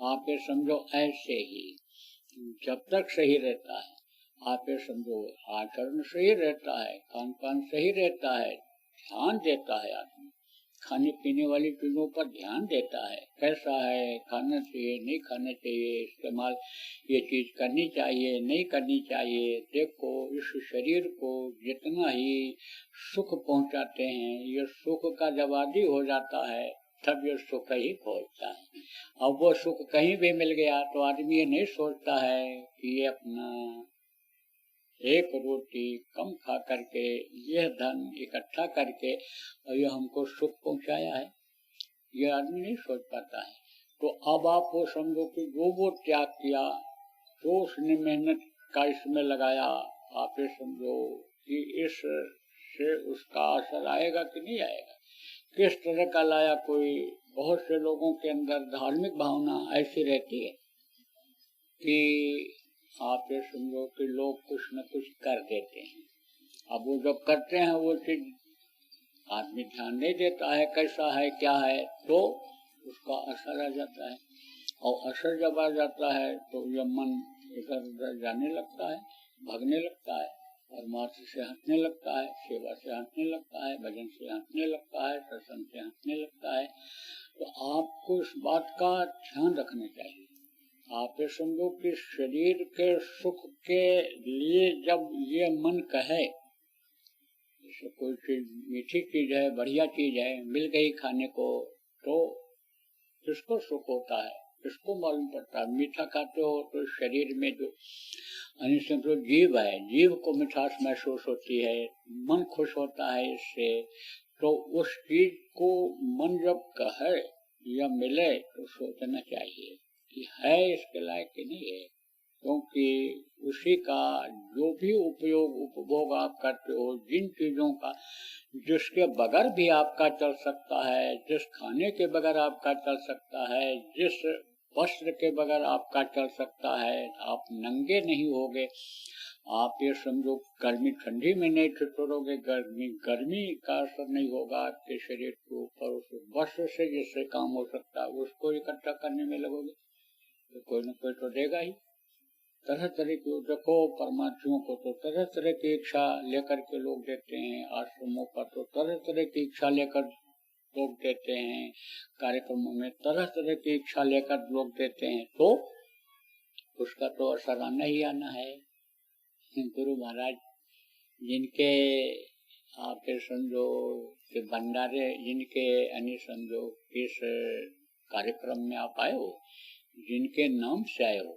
आप ये समझो ऐसे ही जब तक सही रहता है, आप ये समझो आचरण सही रहता है, खान पान सही रहता है, ध्यान देता है आदमी, खाने पीने वाली चीजों पर ध्यान देता है, कैसा है, खाना चाहिए नहीं खाना चाहिए, इस्तेमाल ये चीज करनी चाहिए नहीं करनी चाहिए। देखो इस शरीर को जितना ही सुख पहुंचाते हैं, ये सुख का जब आदी हो जाता है तब ये सुख ही पहुंचता है। अब वो सुख कहीं भी मिल गया तो आदमी ये नहीं सोचता है कि ये अपना एक रोटी कम खा करके यह धन इकट्ठा करके और ये हमको सुख पहुंचाया है, ये आदमी नहीं सोच पाता है। तो अब आप वो समझो कि जो वो त्याग किया, जो उसने मेहनत का इसमें लगाया, आप ये समझो कि इस से उसका असर आएगा कि नहीं आएगा, किस तरह का लाया। कोई बहुत से लोगों के अंदर धार्मिक भावना ऐसी रहती है कि आप ये समझो कि लोग कुछ न कुछ कर देते हैं। अब वो जब करते हैं वो चीज आदमी ध्यान नहीं देता है कैसा है क्या है, तो उसका असर आ जाता है। और असर जब आ जाता है तो यह मन इधर उधर जाने लगता है, भागने लगता है, परमार्थ से हटने लगता है, सेवा से हटने लगता है, भजन से हटने लगता है, सत्संग से हटने लगता है। तो आपको इस बात का ध्यान रखना चाहिए। आप ये समझो कि शरीर के सुख के लिए जब ये मन कहे, जैसे कोई चीज मीठी चीज है, बढ़िया चीज है, मिल गई खाने को, तो किसको सुख होता है, किसको मालूम पड़ता है। मीठा खाते हो तो शरीर में जो समझो जीव है, जीव को मिठास महसूस होती है, मन खुश होता है इससे। तो उस चीज को मन जब कहे या मिले तो सोचना चाहिए कि है इसके लायक कि नहीं है, क्योंकि उसी का जो भी उपयोग उपभोग आप करते हो, जिन चीजों का जिसके बगैर भी आपका चल सकता है, जिस खाने के बगैर आपका चल सकता है, जिस वस्त्र के बगैर आपका चल सकता है, आप नंगे नहीं होगे। आप ये समझो गर्मी ठंडी में नहीं ठिठुरोगे, गर्मी का असर नहीं होगा आपके शरीर के ऊपर। उस वस्त्र से जिससे काम हो सकता है उसको इकट्ठा करने में लगोगे तो कोई न कोई तो देगा ही। तरह तरह की देखो परमार्थियों को तो तरह तरह की इच्छा लेकर के लोग देते हैं, आश्रमों पर तो तरह तरह की इच्छा लेकर लोग देते हैं, कार्यक्रमों में तरह तरह की इच्छा लेकर लोग देते हैं, तो उसका तो असर आना ही आना है। गुरु महाराज जिनके आप समझो कि भंडारे जिनके यानी समझो इस कार्यक्रम में आप आए हो, जिनके नाम से आए हो,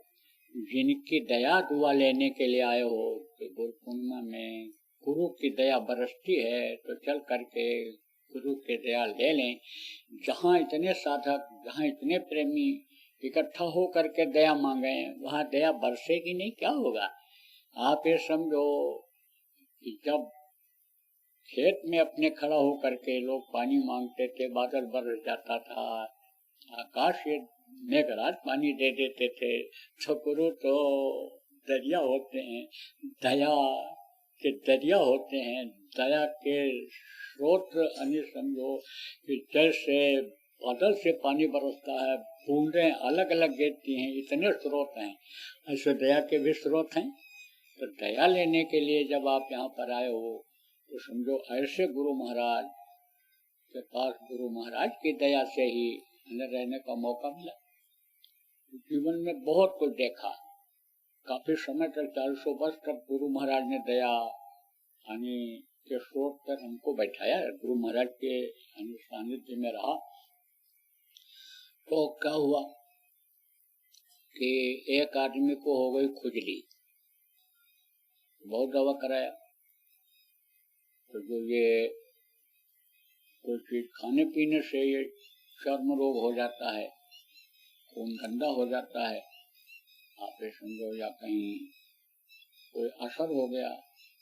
जिनकी दया दुआ लेने के लिए आए हो कि गुरु पूर्णिमा में गुरु की दया बरसती है तो चल करके गुरु की दया ले लें। जहाँ इतने साधक, जहाँ इतने प्रेमी इकट्ठा हो करके दया मांगे, वहाँ दया बरसेगी नहीं, क्या होगा। आप ये समझो कि जब खेत में अपने खड़ा हो करके लोग पानी मांगते थे, बादल बरस जाता था, आकाश ये मेघराज पानी दे देते थे, तो गुरु तो दरिया होते हैं, दया के दरिया होते हैं, दया के स्रोत। अन्य समझो कि जैसे बादल से पानी बरसता है, बूंदें अलग अलग गिरती हैं, इतने स्रोत हैं, ऐसे दया के भी स्रोत हैं। तो दया लेने के लिए जब आप यहाँ पर आए हो तो समझो ऐसे गुरु महाराज के पास गुरु महाराज की दया से ही हमें रहने का मौका मिला। जीवन में बहुत कुछ देखा, काफी समय तक 400 वर्ष तक गुरु महाराज ने दया के स्रोत पर हमको बैठाया, गुरु महाराज के सानिध्य में रहा। तो क्या हुआ कि एक आदमी को हो गई खुजली, बहुत दवा कराया, तो जो ये कोई चीज खाने पीने से ये चर्म रोग हो जाता है, खून गंदा हो जाता है, आप ये समझो, या कहीं कोई असर हो गया,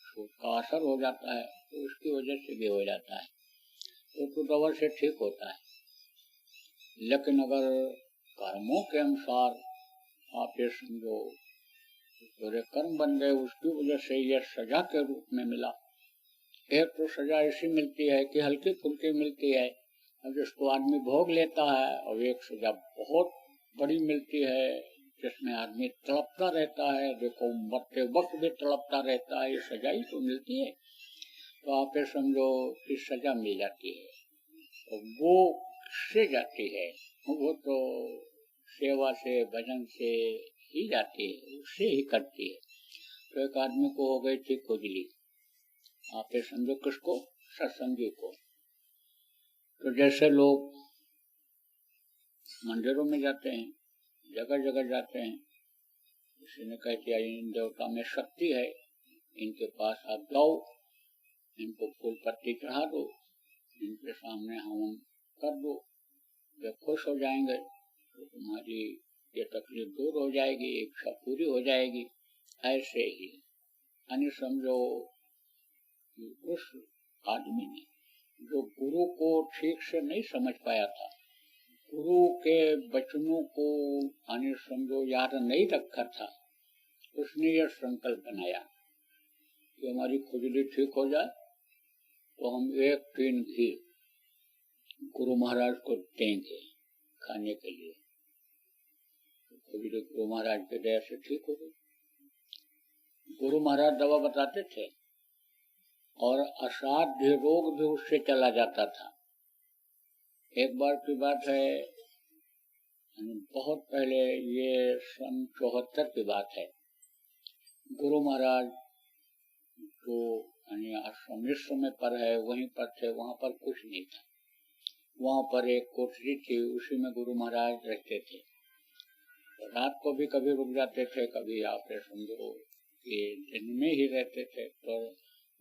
सूट का असर हो जाता है, तो उसकी वजह से भी हो जाता है, तो दवा से ठीक होता है। लेकिन अगर कर्मों के अनुसार आप ये समझो पूरे कर्म बन गए, उसकी वजह से ये सजा के रूप में मिला। एक तो सजा ऐसी मिलती है कि हल्की फुल्की मिलती है, अब जिसको आदमी भोग लेता है, और एक सजा बहुत बड़ी मिलती है जिसमें आदमी तड़पता रहता है, देखो मरते वक्त भी तड़पता रहता है, ये सजा ही तो मिलती है। तो आप ये समझो कि सजा मिल जाती है, तो वो से जाती है, वो तो सेवा से भजन से ही जाती है, उससे ही करती है। तो एक आदमी को हो गई थी खुजली, आप ये समझो किसको, सत्संगी को। तो जैसे लोग मंदिरों में जाते हैं, जगह जगह जाते हैं, किसी ने कह दिया इन देवता में शक्ति है, इनके पास आप जाओ, इनको फूल पत्ती चढ़ा दो, इनके सामने हवन कर दो, वे खुश हो जाएंगे, तो तुम्हारी ये तकलीफ दूर हो जाएगी, इच्छा पूरी हो जाएगी। ऐसे ही यानी समझो उस आदमी ने जो गुरु को ठीक से नहीं समझ पाया था, गुरु के वचनों को यानी समझो याद नहीं रखा था, उसने यह संकल्प बनाया कि हमारी खुजली ठीक हो जाए तो हम 1 टीन घी गुरु महाराज को देंगे खाने के लिए। खुजली गुरु महाराज के दया से ठीक हो गई। गुरु महाराज दवा बताते थे और असाध्य रोग भी उससे चला जाता था। एक बार की बात है, बहुत पहले, ये सन 74 की बात है, गुरु महाराज जो आश्रम इस समय पर है वहीं पर थे, वहां पर कुछ नहीं था, वहां पर एक कोठरी थी, उसी में गुरु महाराज रहते थे। रात को भी कभी रुक जाते थे, कभी आप समझो कि दिन में ही रहते थे। तो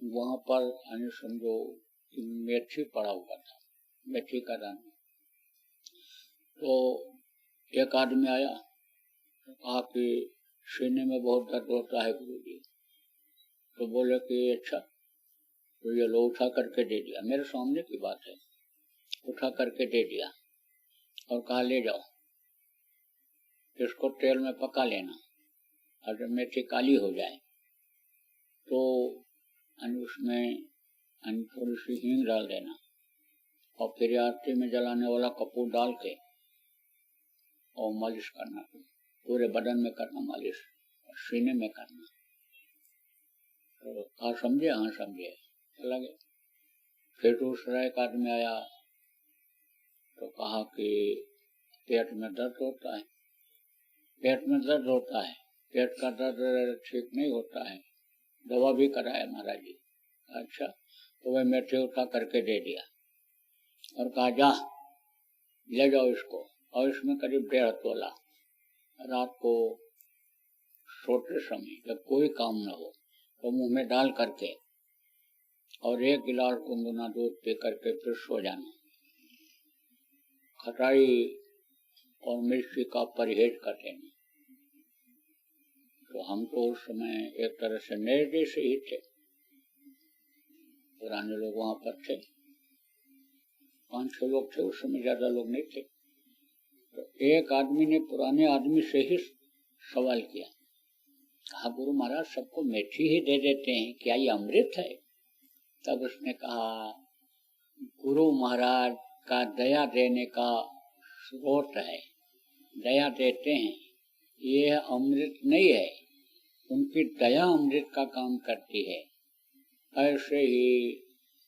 वहां पर समझो मेथी पड़ा हुआ था, मेथी का दाना। तो एक आदमी आया, तो कहा कि सीने में बहुत दर्द होता है गुरुजी। तो बोले कि अच्छा, तो ये लो, उठा करके दे दिया, मेरे सामने की बात है, उठा करके दे दिया और कहा ले जाओ, इसको तेल में पका लेना, और जब मेथी काली हो जाए तो उसमें थोड़ी सी हींग डाल देना, और फिर आरती में जलाने वाला कपूर डाल के और मालिश करना, पूरे बदन में करना मालिश, और सीने में करना। तो कहा समझे? हाँ समझे, चला गया। फिर दूसरा एक आदमी आया, तो कहा कि पेट में दर्द होता है, पेट में दर्द होता है, पेट का दर्द ठीक नहीं होता है, दवा भी कराया महाराज जी। अच्छा, तो वह मेथी उठा करके दे दिया और कहा जा ले जाओ इसको, और इसमें करीब 1.5 तोला रात को सोते समय जब कोई काम न हो तो मुंह में डाल करके और 1 गिलास गुनगुना दूध पी करके फिर सो जाना। खटाई और मिर्ची का परहेज कर देना। तो हम तो उस समय एक तरह से नए जैसे ही थे, पुराने लोग वहां पर थे, 5-6 लोग थे उस समय, ज्यादा लोग नहीं थे। तो एक आदमी ने पुराने आदमी से ही सवाल किया, कहा गुरु महाराज सबको मेथी ही दे देते हैं, क्या ये अमृत है? तब उसने कहा गुरु महाराज का दया देने का स्रोत है, दया देते हैं, ये अमृत नहीं है, उनकी दया अमृत का काम करती है। ऐसे ही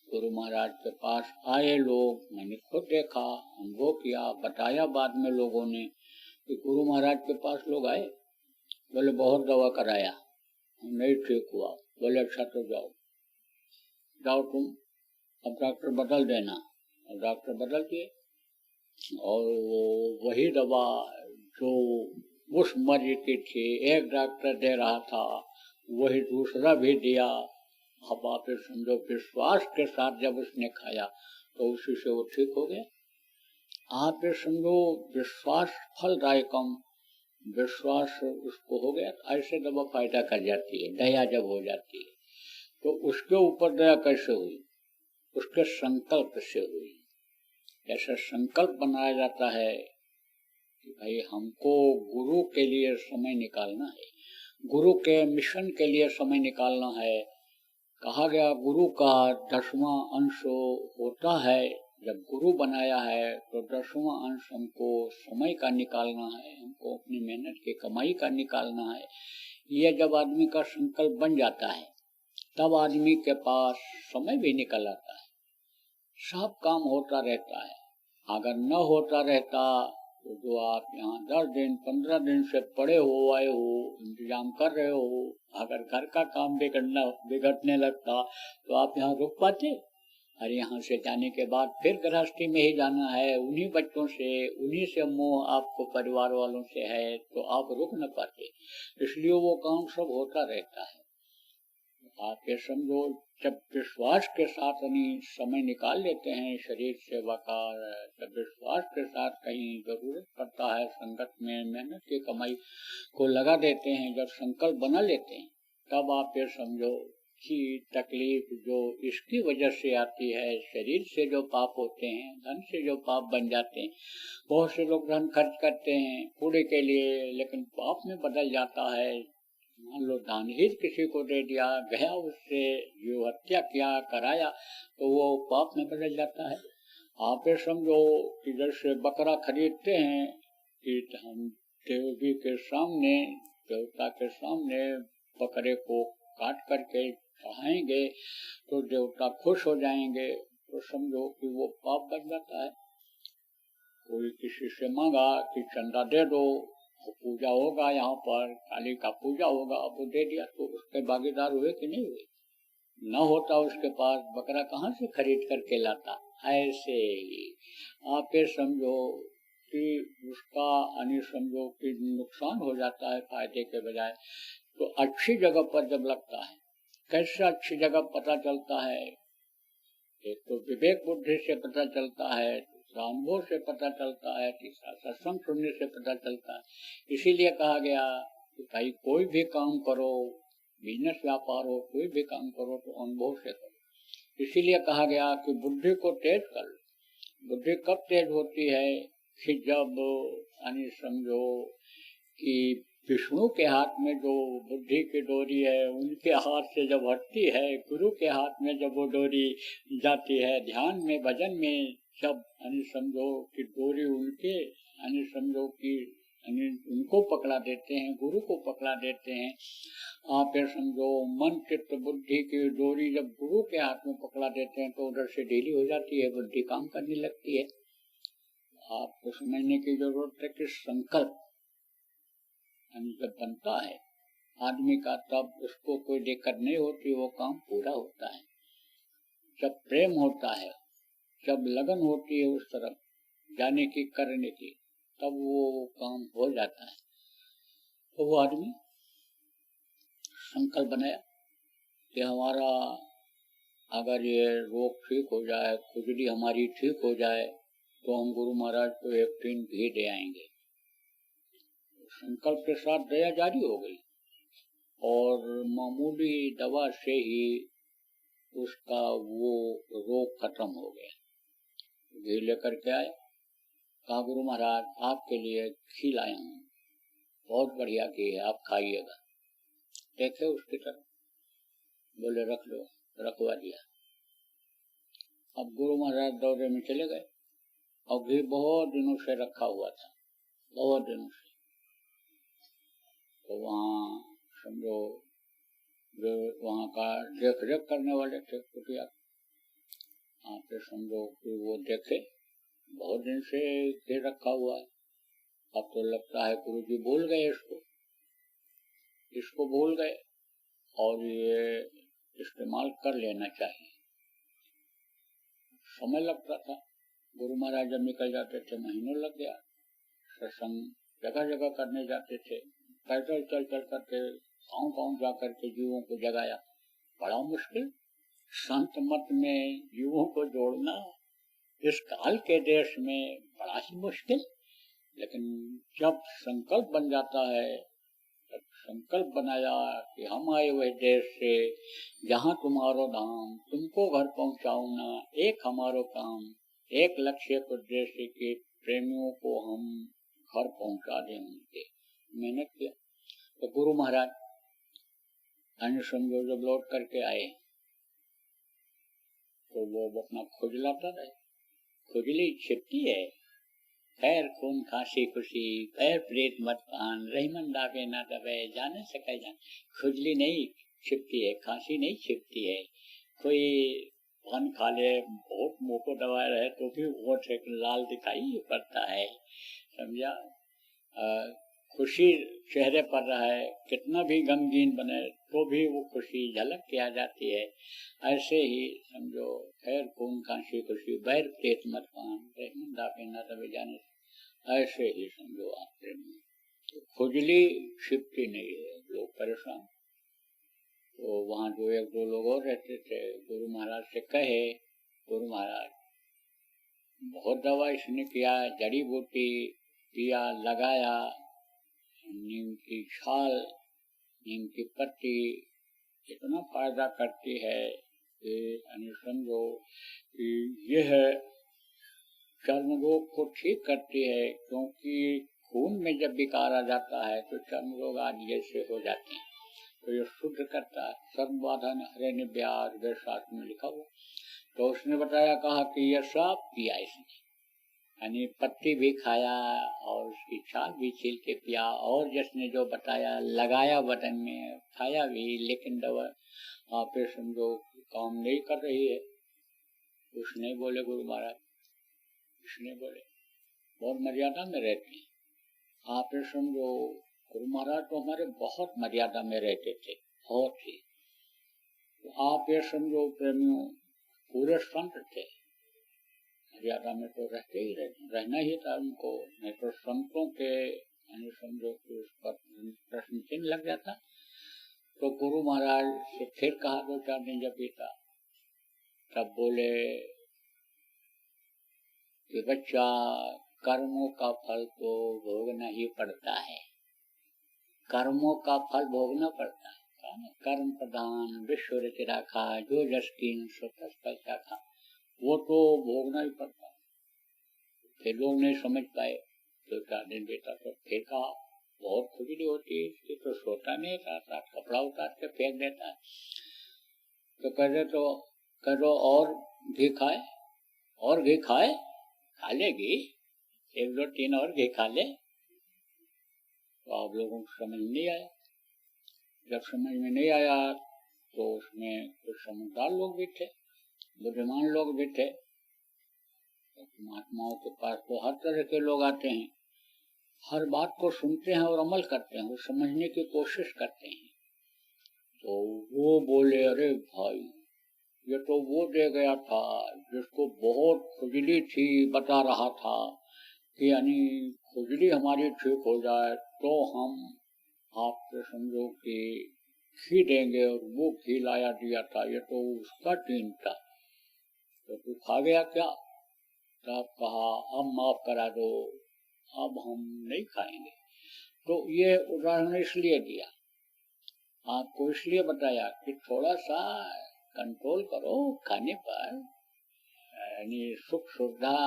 गुरु महाराज के पास आए लोग, मैंने खुद देखा, अनुभव किया, बताया बाद में लोगों ने कि गुरु महाराज के पास लोग आए, बोले बहुत दवा कराया, नहीं ठीक हुआ। बोले अच्छा तो जाओ जाओ तुम, अब डॉक्टर बदल देना। अब डॉक्टर बदल दिए और वो वही दवा जो उस मरीज की थी, एक डॉक्टर दे रहा था, वही दूसरा भी दिया। अब आप समझो विश्वास के साथ जब उसने खाया तो उसी से वो ठीक हो गया। आप समझो विश्वास फलदायकम, विश्वास उसको हो गया। ऐसे दवा फायदा कर जाती है, दया जब हो जाती है। तो उसके ऊपर दया कैसे हुई? उसके संकल्प से हुई। ऐसा संकल्प बनाया जाता है कि भाई हमको गुरु के लिए समय निकालना है, गुरु के मिशन के लिए समय निकालना है। कहा गया गुरु का 10वां अंश होता है, जब गुरु बनाया है तो 10वां अंश हमको समय का निकालना है, हमको अपनी मेहनत की कमाई का निकालना है। ये जब आदमी का संकल्प बन जाता है तब आदमी के पास समय भी निकल आता है, सब काम होता रहता है। अगर न होता रहता तो जो आप यहाँ 10 दिन 15 दिन से पड़े हो, आए हो, इंतजाम कर रहे हो, अगर घर का काम बिगड़ने लगता तो आप यहाँ रुक पाते? और यहाँ से जाने के बाद फिर गृहस्थी में ही जाना है, उन्हीं बच्चों से, उन्हीं से मोह आपको परिवार वालों से है, तो आप रुक न पाते। इसलिए वो काम सब होता रहता है। आप ये समझो जब विश्वास के साथ समय निकाल लेते हैं शरीर सेवा का, जब विश्वास के साथ कहीं जरूरत पड़ता है संगत में मेहनत की कमाई को लगा देते हैं, जब संकल्प बना लेते हैं, तब आप ये समझो कि तकलीफ जो इसकी वजह से आती है, शरीर से जो पाप होते हैं, धन से जो पाप बन जाते हैं। बहुत से लोग धन खर्च करते हैं कूड़े के लिए, लेकिन पाप में बदल जाता है। मान लो दान ही किसी को दे दिया, गया उससे जो हत्या किया कराया, तो वो पाप में बदल जाता है। आप ये समझो कि जैसे बकरा खरीदते हैं कि हम देवी के सामने, देवता के सामने बकरे को काट करके चढ़ाएंगे तो देवता खुश हो जाएंगे, तो समझो कि वो पाप बन जाता है। कोई किसी से मांगा कि चंदा दे दो, पूजा होगा, यहाँ पर काली का पूजा होगा, अब वो दे दिया, तो उसके भागीदार हुए कि नहीं हुए? न होता उसके पास बकरा कहाँ से खरीद करके लाता। ऐसे ही आप ये समझो कि उसका समझो कि नुकसान हो जाता है फायदे के बजाय। तो अच्छी जगह पर जब लगता है, कैसे अच्छी जगह पता चलता है? एक तो विवेक बुद्धि से पता चलता है, अनुभव से पता चलता है, तीसरा सत्संग सुनने से पता चलता है। इसीलिए कहा गया कि भाई कोई भी काम करो, बिजनेस व्यापार हो, कोई भी काम करो तो अनुभव से करो। इसीलिए कहा गया कि बुद्धि को तेज कर। बुद्धि कब तेज होती है? कि जब समझो कि विष्णु के हाथ में जो बुद्धि की डोरी है, उनके हाथ से जब हटती है, गुरु के हाथ में जब वो डोरी जाती है, ध्यान में भजन में जब समझो कि डोरी उनके समझो कि उनको पकड़ा देते हैं, गुरु को पकड़ा देते हैं। आप ये समझो मन चित्त बुद्धि की डोरी जब गुरु के हाथ में पकड़ा देते हैं तो उधर से ढीली हो जाती है, बुद्धि काम करने लगती है। आपको समझने की जरूरत है कि संकल्प जब बनता है आदमी का, तब उसको कोई दिक्कत नहीं होती, वो काम पूरा होता है। जब प्रेम होता है, जब लगन होती है उस तरफ जाने की, करने की, तब वो काम हो जाता है। तो वो आदमी संकल्प बनाया कि हमारा अगर ये रोग ठीक हो जाए, खुजली हमारी ठीक हो जाए, तो हम गुरु महाराज को एक टीन घी दे आएंगे। संकल्प के साथ दया जारी हो गई और मामूली दवा से ही उसका वो रोग खत्म हो गया। घी लेकर के आए, कहा गुरु महाराज आपके लिए घी लाया हूँ, बहुत बढ़िया घी है, आप खाइएगा। देखे उसकी तरफ, बोले रख लो, रखवा दिया। अब गुरु महाराज दौरे में चले गए और घी बहुत दिनों से रखा हुआ था, बहुत दिनों से। तो वहाँ समझो जो वहाँ का देख रेख करने वाले थे कुटिया, फिर समझो कि वो देखे बहुत दिन से घेर रखा हुआ है, अब तो लगता है गुरु जी भूल गए इसको भूल गए और ये इस्तेमाल कर लेना चाहिए। समय लगता था, गुरु महाराज जब निकल जाते थे महीनों लग गया। सत्संग जगह जगह करने जाते थे, पैदल चल चल करके गाँव जा करके जीवों को जगाया, बड़ा मुश्किल। संत मत में जीवों को जोड़ना इस काल के देश में बड़ा ही मुश्किल। लेकिन जब संकल्प बन जाता है, तब संकल्प बनाया कि हम आए हुए देश से जहाँ तुम्हारो धाम, तुमको घर पहुँचाऊना, एक हमारो काम, एक लक्ष्य उद्देश्य के प्रेमियों को हम घर पहुँचा दें। उनके मेहनत किया तो गुरु महाराज अन्य समझो जब लौट करके आए तो वो अपना खुजलाता रहे। खुजली छिपती है, खैर खून खांसी खुशी, पैर प्रेत मत पान, रहीमन दावे ना दबे, जाने सके जान। खुजली नहीं छिपती है, खांसी नहीं छिपती है। कोई पान खा ले, बहुत मोटो दवा रहे तो भी होठ एक लाल दिखाई पड़ता है, समझा। खुशी चेहरे पर रहे, कितना भी गमगीन बने तो भी वो खुशी झलक के आ जाती है। ऐसे ही समझो खैर खून खांसी खुशी, बैर प्रेत मत पान, रहीमन दावे ना दबे, जाने ऐसे ही समझो आप प्रेम में तो खुजली छिपती नहीं है। लोग परेशान, तो वहाँ जो एक दो लोग और रहते थे, गुरु महाराज से कहे, गुरु महाराज बहुत दवा इसने किया, जड़ी बूटी पिया, लगाया, नीम की छाल, नीम की पत्ती इतना फायदा करती है कि समझो कि यह चर्म रोग को ठीक करती है, क्योंकि खून में जब विकार आ जाता है तो चर्म रोग आदि जैसे हो जाते हैं, तो ये शुद्ध करता है। सर्वबाधन हरे निब्यार शास्त्र में लिखा हुआ। तो उसने बताया, कहा कि यह सब पिया इसने, यानी पत्ती भी खाया और उसकी छाल भी छील के पिया, और जिसने जो बताया लगाया बदन में, खाया भी, लेकिन दवा वहाँ पे समझो काम नहीं कर रही है। कुछ नहीं बोले गुरु महाराज, इसने बोले बहुत मर्यादा में रहते हैं। आप समझो गुरु महाराज तो हमारे बहुत मर्यादा में रहते थे, बहुत ही। तो आप ये समझो प्रेमियों पूरे संत थे, मर्यादा में तो रहते ही रहना ही था उनको, नहीं तो संतों के समझो कि उस पर प्रश्न चिन्ह लग जाता। तो गुरु महाराज से फिर कहा 2-4 दिन जब बीता, तब बोले कि बच्चा कर्मों का फल तो भोगना ही पड़ता है, कर्मों का फल भोगना पड़ता है। कर्म प्रधान विश्व रच राखा, जो जस कीन सो तस फल चाखा, वो तो भोगना ही पड़ता है। फिर लोग नहीं समझ पाए, 2-4 दिन बीता तो फिर कहा बहुत खुजली होती है इसकी, तो सोता नहीं था, कपड़ा उतार के फेंक देता है। तो कहते तो करो और घी खाए, और घी खाए, खा लेगी 1-2-3 और घी खा ले। तो आप लोगों को समझ नहीं आया। जब समझ में नहीं आया तो उसमें कुछ समझदार लोग भी थे, बुद्धिमान लोग भी थे। तो महात्माओं के पास तो हर तरह के लोग आते हैं, हर बात को सुनते हैं और अमल करते हैं, वो समझने की कोशिश करते हैं। तो वो बोले, अरे भाई ये तो वो दे गया था जिसको बहुत खुजली थी, बता रहा था कि यानी खुजली हमारी ठीक हो जाए तो हम आपसे समझो कि घी देंगे, और वो घी लाया दिया था, ये तो उसका टीम था। तो तू खा गया क्या? तब कहा अब माफ करा दो, अब हम नहीं खाएंगे। तो ये उदाहरण इसलिए दिया, आपको इसलिए बताया कि थोड़ा सा कंट्रोल करो खाने पर, यानी सुख सुविधा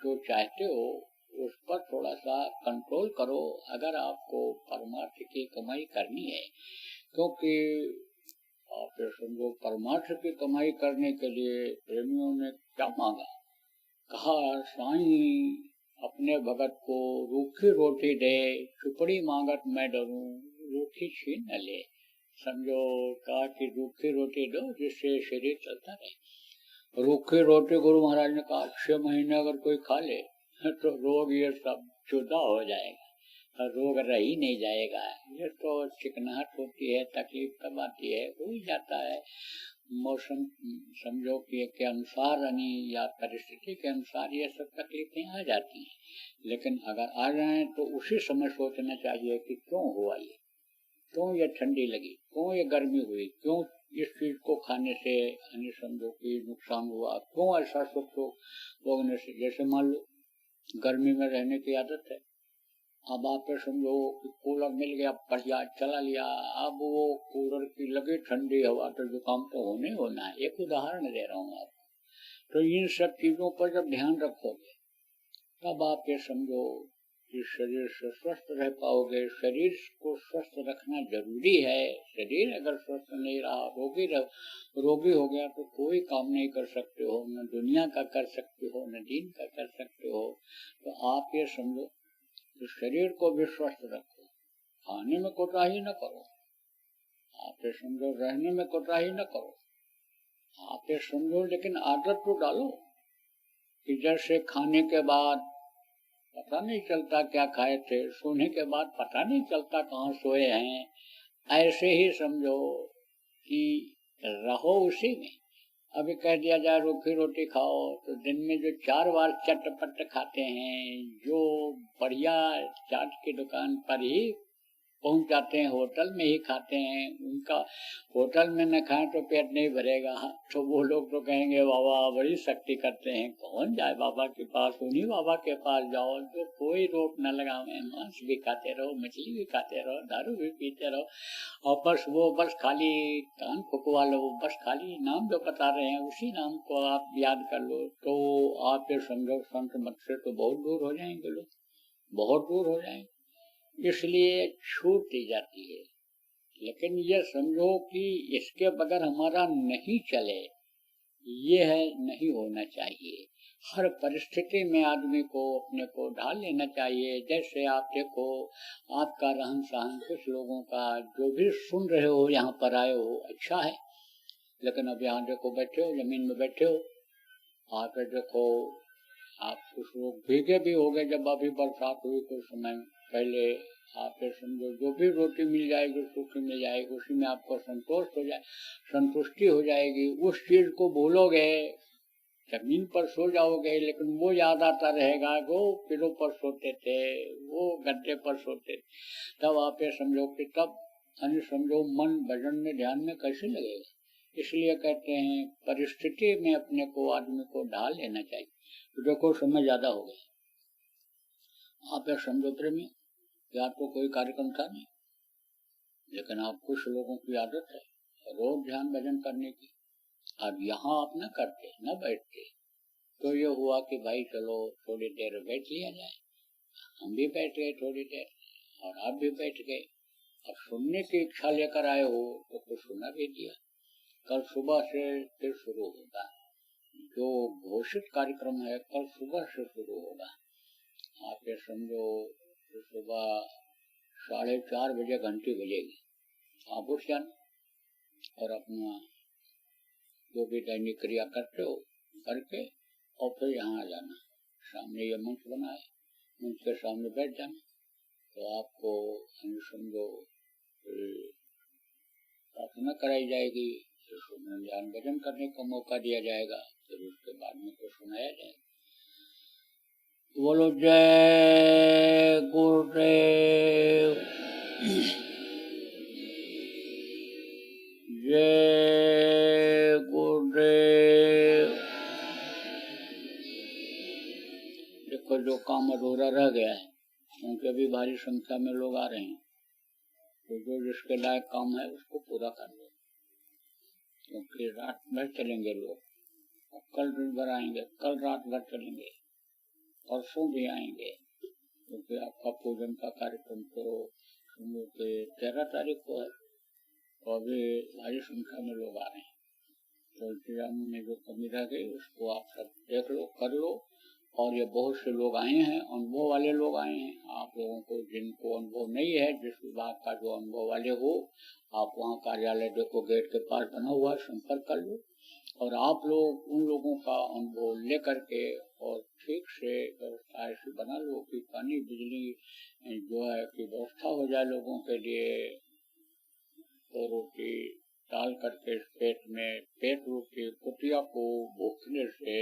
जो चाहते हो उस पर थोड़ा सा कंट्रोल करो, अगर आपको परमार्थ की कमाई करनी है। क्योंकि आप समझो परमार्थ की कमाई करने के लिए प्रेमियों ने क्या मांगा, कहा साईं अपने भगत को रूखी रोटी दे, चुपड़ी मांगत मैं डरूं, रूखी छीन न ले। समझो कहा कि रूखी रोटी दो जिससे शरीर चलता रहे। रूखी रोटी गुरु महाराज ने कहा 6 महीने अगर कोई खा ले तो रोग ये सब जुदा हो जाएगा, रोग रह ही नहीं जाएगा। ये तो चिकनाहट होती है, तकलीफ तब आती है, हो ही जाता है। मौसम समझो के अनुसार या परिस्थिति के अनुसार ये सब तकलीफें आ जाती हैं। लेकिन अगर आ जाए तो उसी समय सोचना चाहिए कि क्यों हुआ ये, क्यों ये ठंडी लगी, क्यों ये गर्मी हुई, क्यों इस चीज को खाने से समझो कि नुकसान हुआ, क्यों ऐसा सुख भोगने से। जैसे मान लो गर्मी में रहने की आदत है, अब आप समझो कूलर मिल गया, बढ़िया चला लिया, अब वो कूलर की लगी ठंडी हवा तो जुकाम तो होने होना है। एक उदाहरण दे रहा हूँ आपको। तो इन सब चीजों पर जब ध्यान रखोगे तब आप ये समझो कि शरीर से स्वस्थ रह पाओगे। शरीर को स्वस्थ रखना जरूरी है। शरीर अगर स्वस्थ नहीं रहा, रोगी हो गया तो कोई काम नहीं कर सकते हो, न दुनिया का कर सकते हो, न दीन का कर सकते हो। तो आप ये समझो तो शरीर को भी स्वस्थ रखो, खाने में कोताही न करो, आप समझो रहने में कोताही न करो, आप समझो लेकिन आदत तो डालो कि जैसे खाने के बाद पता नहीं चलता क्या खाए थे, सोने के बाद पता नहीं चलता कहाँ सोए हैं, ऐसे ही समझो कि रहो उसी में। अभी कह दिया जाए रूखी रोटी खाओ तो दिन में जो 4 बार चटपट खाते हैं, जो बढ़िया चाट की दुकान पर ही पहुंच जाते हैं, होटल में ही खाते हैं, उनका होटल में न खाएं तो पेट नहीं भरेगा, तो वो लोग तो कहेंगे बाबा बड़ी शक्ति करते हैं, कौन जाए बाबा के पास, उन्हीं बाबा के पास जाओ तो कोई रोक न लगावे, मांस भी खाते रहो, मछली भी खाते रहो, दारू भी पीते रहो, और बस खाली कान फुकवा लो, बस खाली नाम जो बता रहे हैं उसी नाम को आप याद कर लो, तो आप ये समझो संत मत से तो बहुत दूर हो जाएंगे लोग, बहुत दूर हो जाएंगे। इसलिए छूट दी जाती है। लेकिन ये समझो कि इसके बगैर हमारा नहीं चले, ये है नहीं होना चाहिए। हर परिस्थिति में आदमी को अपने को ढाल लेना चाहिए। जैसे आप देखो आपका रहन सहन कुछ लोगों का जो भी सुन रहे हो, यहाँ पर आए हो अच्छा है, लेकिन अब यहाँ देखो बैठे हो, जमीन में बैठे हो, आकर देखो आप कुछ लोग भीगे भी हो गए। जब अभी बरसात हुई कुछ समय पहले, आप समझो जो भी रोटी मिल जाएगी, सूखी मिल जाएगी, उसी में आपको संतुष्टि हो जाएगी। उस चीज को भूलोगे, जमीन पर सो जाओगे, लेकिन वो याद आता रहेगा वो पिलो पर सोते थे, वो गद्दे पर सोते थे। तब आप ये समझो कि तब समझो मन भजन में ध्यान में कैसे लगेगा। इसलिए कहते हैं परिस्थिति में अपने को आदमी को ढाल लेना चाहिए। तो देखो समय ज्यादा हो गया, आप ये समझो प्रेमी या तो कोई कार्यक्रम था नहीं, लेकिन आप कुछ लोगों की आदत है रोज ध्यान भजन करने की। अब यहाँ आप न करते न बैठते, तो ये हुआ कि भाई चलो थोड़ी देर बैठ लिया जाए। हम भी बैठ गए थोड़ी देर और आप भी बैठ गए। अब सुनने की इच्छा लेकर आए हो तो कुछ सुना भी दिया। कल सुबह से फिर शुरू होगा, जो घोषित कार्यक्रम है कल सुबह से शुरू होगा। आप ये समझो सुबह 4:30 बजे घंटी बजेगी, आप उठ जाना और अपना जो भी दैनिक क्रिया करते हो करके और फिर यहाँ आ जाना। सामने ये मंच बना है, मंच के सामने बैठ जाना, तो आपको समझो प्रार्थना कराई जाएगी, फिर ध्यान भजन करने का मौका दिया जाएगा, फिर उसके बाद में तो सुनाया जाएगा। बोलो जय गुरुदेव, जय गुरुदेव। देखो जो काम अधूरा रह गया है, क्योंकि अभी भारी संख्या में लोग आ रहे हैं, तो जो जिसके लायक काम है उसको पूरा कर लो, क्योंकि रात भर चलेंगे लोग, कल दिन भर आएंगे, कल रात भर चलेंगे, परसों भी आएंगे, क्योंकि आपका पूजन का कार्यक्रम तो 13 तारीख को है, तो अभी भारी संख्या में लोग आ रहे हैं। तो इंतजाम में जो कमी रह गई उसको आप सब देख लो, कर लो, और ये बहुत से लोग आए हैं, अनुभव वाले लोग आए हैं। आप लोगों को जिनको अनुभव नहीं है, जिस विभाग का जो अनुभव वाले हो, आप वहाँ कार्यालय देखो गेट के पास बना हुआ, संपर्क कर लो और आप लोग उन लोगों का अनुभव ले करके और ठीक से व्यवस्था ऐसी बना लो कि पानी बिजली जो है की व्यवस्था हो जाए लोगों के लिए। तो रोटी डाल करके पेट रोटी कुटिया को भूखने से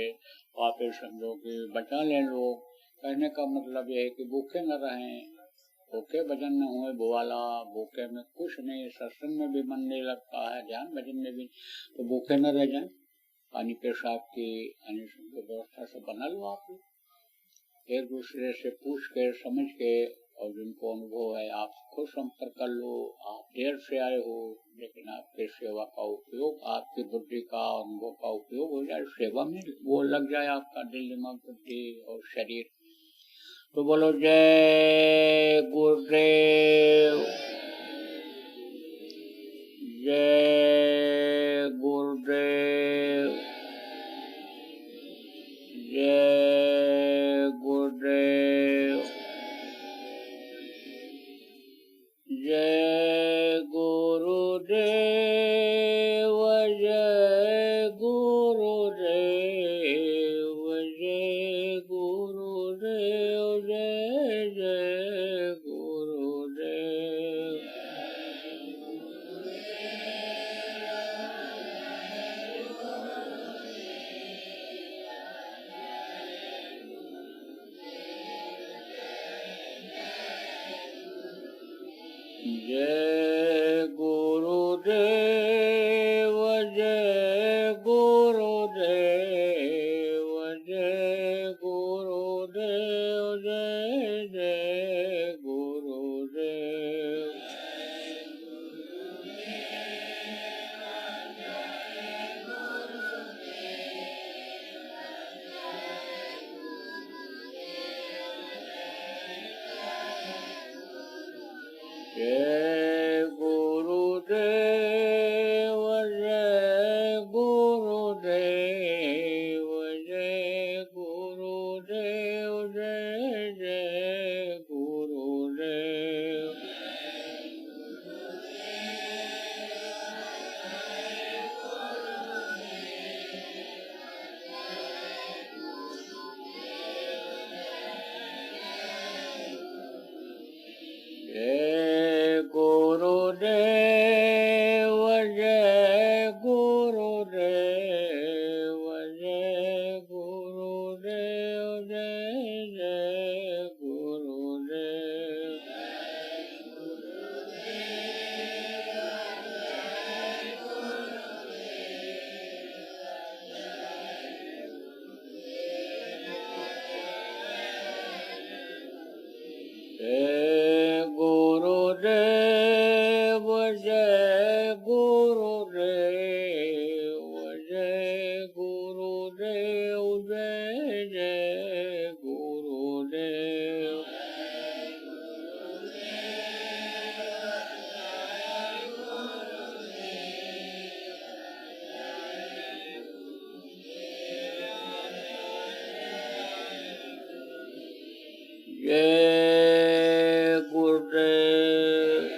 आप समझो कि बचा लें लोग। कहने का मतलब यह है कि भूखे न रहें, भूखे भजन न हुए भुआला। भूखे में कुछ नहीं, सत्संग में भी मन नहीं लगता है, ध्यान भजन में भी, तो भूखे न रह जाए। पानी पेशाब की व्यवस्था से बना लो आप लोग, एक दूसरे से पूछ के समझ के, और जिनको अनुभव है आप खुद संपर्क कर लो। आप देर से आए हो, लेकिन आपके सेवा का उपयोग, आपकी बुद्धि का अनुभव का उपयोग हो जाए, सेवा में वो लग जाए आपका दिल, दिमाग, बुद्धि और शरीर। तो बोलो जय गुरुदेव, जय गुरुदेव, जय गुरुदेव, जय गुरुदेव, जय गुरुदेव, जय गुरुदेव, जय जय गुरुदेव। जय गुरुदेव, जय गुरुदेव, जय गुरुदेव, जय जय गुरुदेव। जय गुरुदेव, जय गुरुदेव, जय गुरुदेव, जय जय गुरुदेव। जय गुरुदेव, जय गुरुदेव, जय गुरुदेव, जय जय गुरुदेव। जय गुरुदेव, जय गुरुदेव, जय गुरुदेव, जय जय गुरुदेव। जय गुरुदेव।